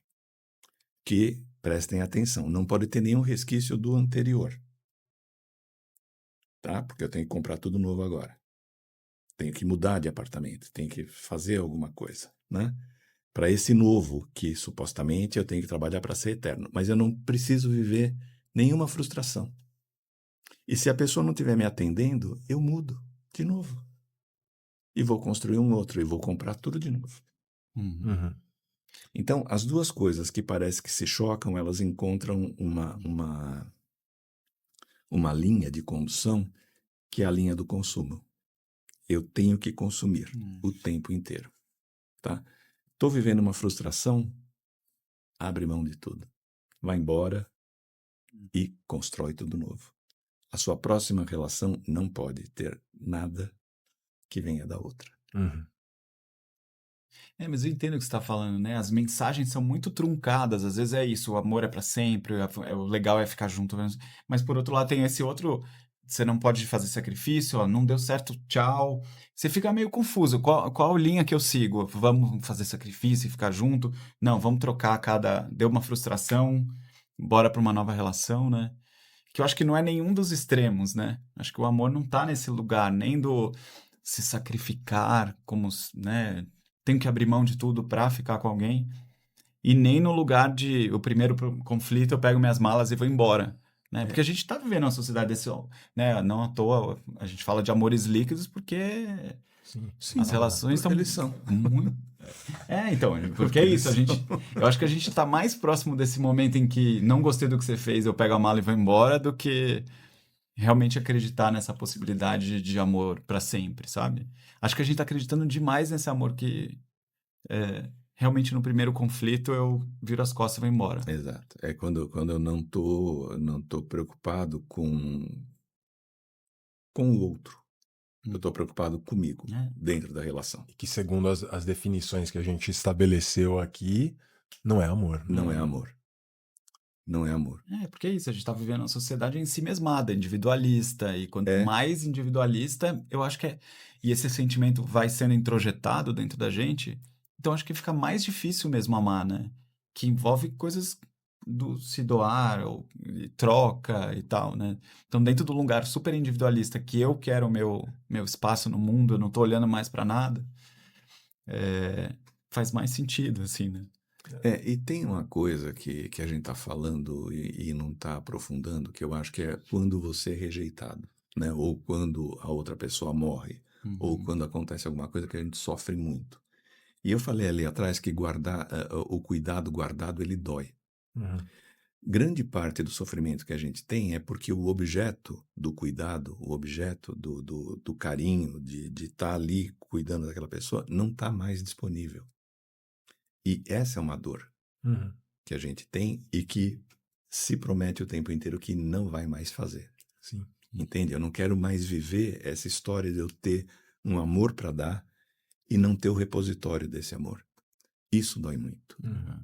que, prestem atenção, não pode ter nenhum resquício do anterior. Tá? Porque eu tenho que comprar tudo novo agora. Tenho que mudar de apartamento, tenho que fazer alguma coisa, né? Para esse novo, que supostamente eu tenho que trabalhar para ser eterno. Mas eu não preciso viver nenhuma frustração. E se a pessoa não estiver me atendendo, eu mudo de novo. E vou construir um outro, e vou comprar tudo de novo. Uhum. Então, as duas coisas que parece que se chocam, elas encontram uma linha de condução, que é a linha do consumo. Eu tenho que consumir o tempo inteiro. Tá? Estou vivendo uma frustração, abre mão de tudo. Vai embora e constrói tudo novo. A sua próxima relação não pode ter nada que venha da outra. Uhum. Mas eu entendo o que você está falando, né? As mensagens são muito truncadas. Às vezes é isso, o amor é para sempre, o legal é ficar junto. Mas por outro lado tem esse outro, você não pode fazer sacrifício, ó, não deu certo, tchau. Você fica meio confuso. Qual linha que eu sigo? Vamos fazer sacrifício e ficar junto? Não, vamos trocar deu uma frustração, bora pra uma nova relação, né? Que eu acho que não é nenhum dos extremos, né? Acho que o amor não tá nesse lugar, nem do se sacrificar, como, né? Tenho que abrir mão de tudo pra ficar com alguém. E nem no lugar de o primeiro conflito eu pego minhas malas e vou embora, né? Porque a gente tá vivendo uma sociedade desse, né? Não à toa a gente fala de amores líquidos porque Sim. Sim, as relações porque estão eles são. muito. Então, porque é isso, eu acho que a gente tá mais próximo desse momento em que não gostei do que você fez, eu pego a mala e vou embora, do que realmente acreditar nessa possibilidade de amor pra sempre, sabe? Acho que a gente tá acreditando demais nesse amor que realmente no primeiro conflito eu viro as costas e vou embora. Exato. É quando eu não tô preocupado com o outro. Eu estou preocupado comigo, É. dentro da relação. E que segundo as definições que a gente estabeleceu aqui, não é amor. Não é amor. Não é amor. Porque é isso, a gente tá vivendo uma sociedade ensimesmada, individualista, e quanto É. mais individualista, eu acho que e esse sentimento vai sendo introjetado dentro da gente, então acho que fica mais difícil mesmo amar, né? Que envolve coisas do se doar, ou e troca e tal, né? Então dentro do lugar super individualista que eu quero o meu espaço no mundo, eu não tô olhando mais pra nada, faz mais sentido, assim, né? E tem uma coisa que a gente está falando e não está aprofundando, que eu acho que é quando você é rejeitado, né? Ou quando a outra pessoa morre, ou quando acontece alguma coisa que a gente sofre muito. E eu falei ali atrás que o cuidado guardado, ele dói. Uhum. Grande parte do sofrimento que a gente tem é porque o objeto do cuidado, o objeto do carinho, de estar ali cuidando daquela pessoa, não está mais disponível. E essa é uma dor Uhum. que a gente tem e que se promete o tempo inteiro que não vai mais fazer. Sim. Entende? Eu não quero mais viver essa história de eu ter um amor para dar e não ter o repositório desse amor. Isso dói muito. Uhum.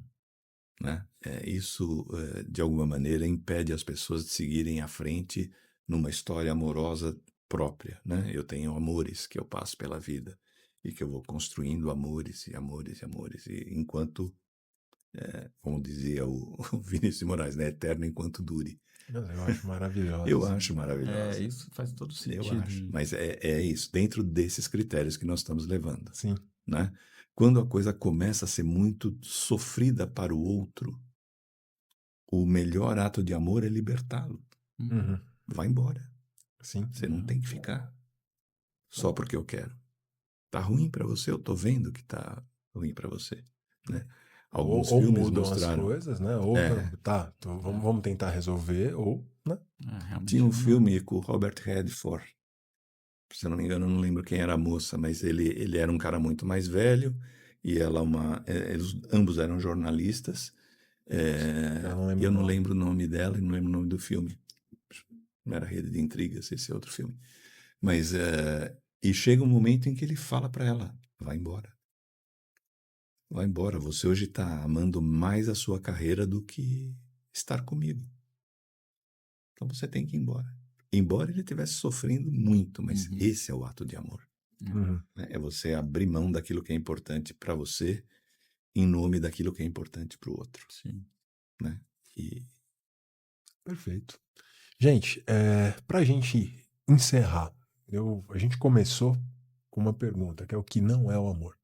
Né? Isso, de alguma maneira, impede as pessoas de seguirem à frente numa história amorosa própria. Né? Eu tenho amores que eu passo pela vida e que eu vou construindo amores e amores e amores. E enquanto, como dizia o Vinícius de Moraes, né? Eterno enquanto dure. Mas eu acho maravilhoso. Eu acho maravilhoso. Isso faz todo Eu sentido. acho. Mas é isso, dentro desses critérios que nós estamos levando. Sim. Né? Quando a coisa começa a ser muito sofrida para o outro, o melhor ato de amor é libertá-lo. Uhum. Vai embora. Sim. Você não tem que ficar só porque eu quero. Tá ruim para você, eu tô vendo que tá ruim para você. Né? Alguns Ou filmes mudam mostraram. as coisas, né? Ou então vamos tentar resolver, ou, né? Realmente Tinha um não- filme com o Robert Redford. Se eu não me engano, eu não lembro quem era a moça, mas ele era um cara muito mais velho e ela eles ambos eram jornalistas. Eu não lembro E eu o não nome. lembro o nome dela e não lembro o nome do filme. Não era Rede de Intrigas, esse é outro filme. Mas e chega um momento em que ele fala para ela: vai embora. Vai embora. Você hoje está amando mais a sua carreira do que estar comigo. Então você tem que ir embora. Embora ele estivesse sofrendo muito, mas esse é o ato de amor. Uhum. Né? É você abrir mão daquilo que é importante para você em nome daquilo que é importante para o outro. Sim. Né? E Perfeito. Gente, pra gente encerrar, a gente começou com uma pergunta, que é o que não é o amor.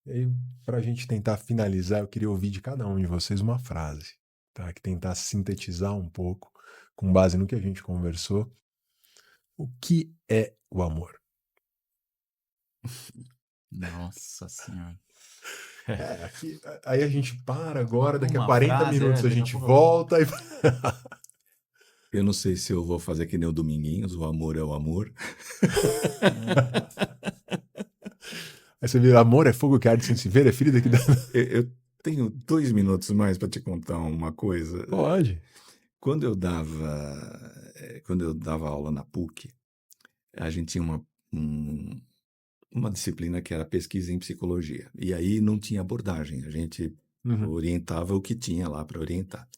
E aí, pra gente tentar finalizar, eu queria ouvir de cada um de vocês uma frase, tá? Que tentar sintetizar um pouco, com base no que a gente conversou, o que é o amor. Nossa senhora. Aí a gente para agora, daqui a Uma 40 frase, minutos a daqui a gente pouco- volta e... eu não sei se eu vou fazer que nem o Dominguinhos, o amor é o amor. Aí você vira, amor é fogo que arde sem se ver, é filho daqui da... Eu tenho 2 minutos mais para te contar uma coisa. Pode. Quando eu dava aula na PUC, a gente tinha uma disciplina que era pesquisa em psicologia. E aí não tinha abordagem, a gente orientava o que tinha lá para orientar.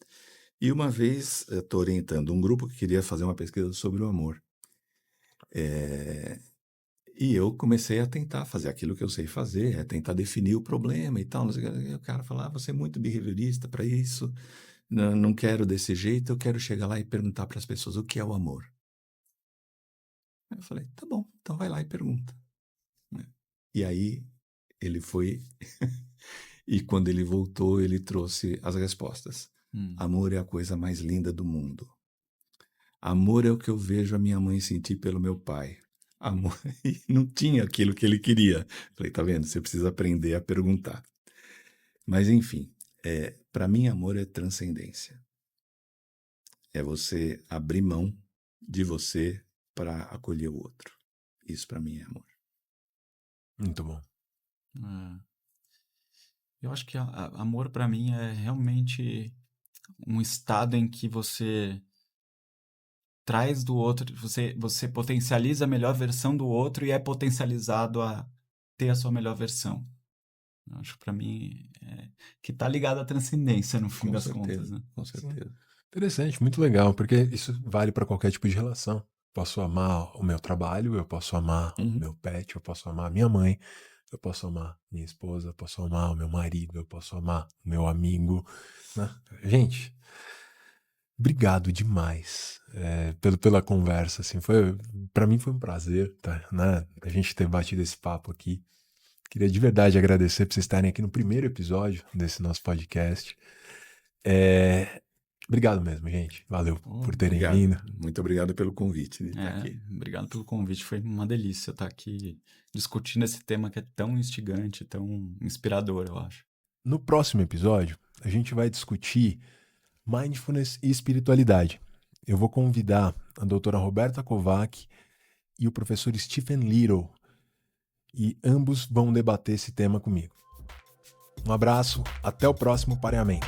E uma vez eu estou orientando um grupo que queria fazer uma pesquisa sobre o amor. E eu comecei a tentar fazer aquilo que eu sei fazer, tentar definir o problema e tal. Não sei o que. E o cara falava, você é muito behaviorista para isso, não quero desse jeito, eu quero chegar lá e perguntar para as pessoas o que é o amor. Aí eu falei, tá bom, então vai lá e pergunta. Né? E aí ele foi e quando ele voltou, ele trouxe as respostas. Amor é a coisa mais linda do mundo. Amor é o que eu vejo a minha mãe sentir pelo meu pai. Amor, e não tinha aquilo que ele queria. Falei, tá vendo? Você precisa aprender a perguntar. Mas enfim, para mim amor é transcendência. É você abrir mão de você para acolher o outro. Isso para mim é amor. Muito bom. Eu acho que amor para mim é realmente um estado em que você traz do outro, você potencializa a melhor versão do outro e é potencializado a ter a sua melhor versão. Eu acho que para mim que tá ligado à transcendência no fim Com das certeza, contas, né? com certeza. Interessante, muito legal, porque isso vale para qualquer tipo de relação. Posso amar o meu trabalho, eu posso amar o meu pet, eu posso amar a minha mãe, eu posso amar minha esposa, eu posso amar o meu marido, eu posso amar o meu amigo, né? Gente, obrigado demais pela conversa, assim, para mim foi um prazer, tá, né, a gente ter batido esse papo aqui. Queria de verdade agradecer por vocês estarem aqui no primeiro episódio desse nosso podcast. Obrigado mesmo, gente. Valeu por terem Obrigado. vindo. Muito obrigado pelo convite de estar aqui. Obrigado pelo convite, foi uma delícia estar aqui discutindo esse tema que é tão instigante, tão inspirador, eu acho. No próximo episódio, a gente vai discutir mindfulness e espiritualidade. Eu vou convidar a doutora Roberta Kovac e o professor Stephen Little, e ambos vão debater esse tema comigo. Um abraço, até o próximo pareamento.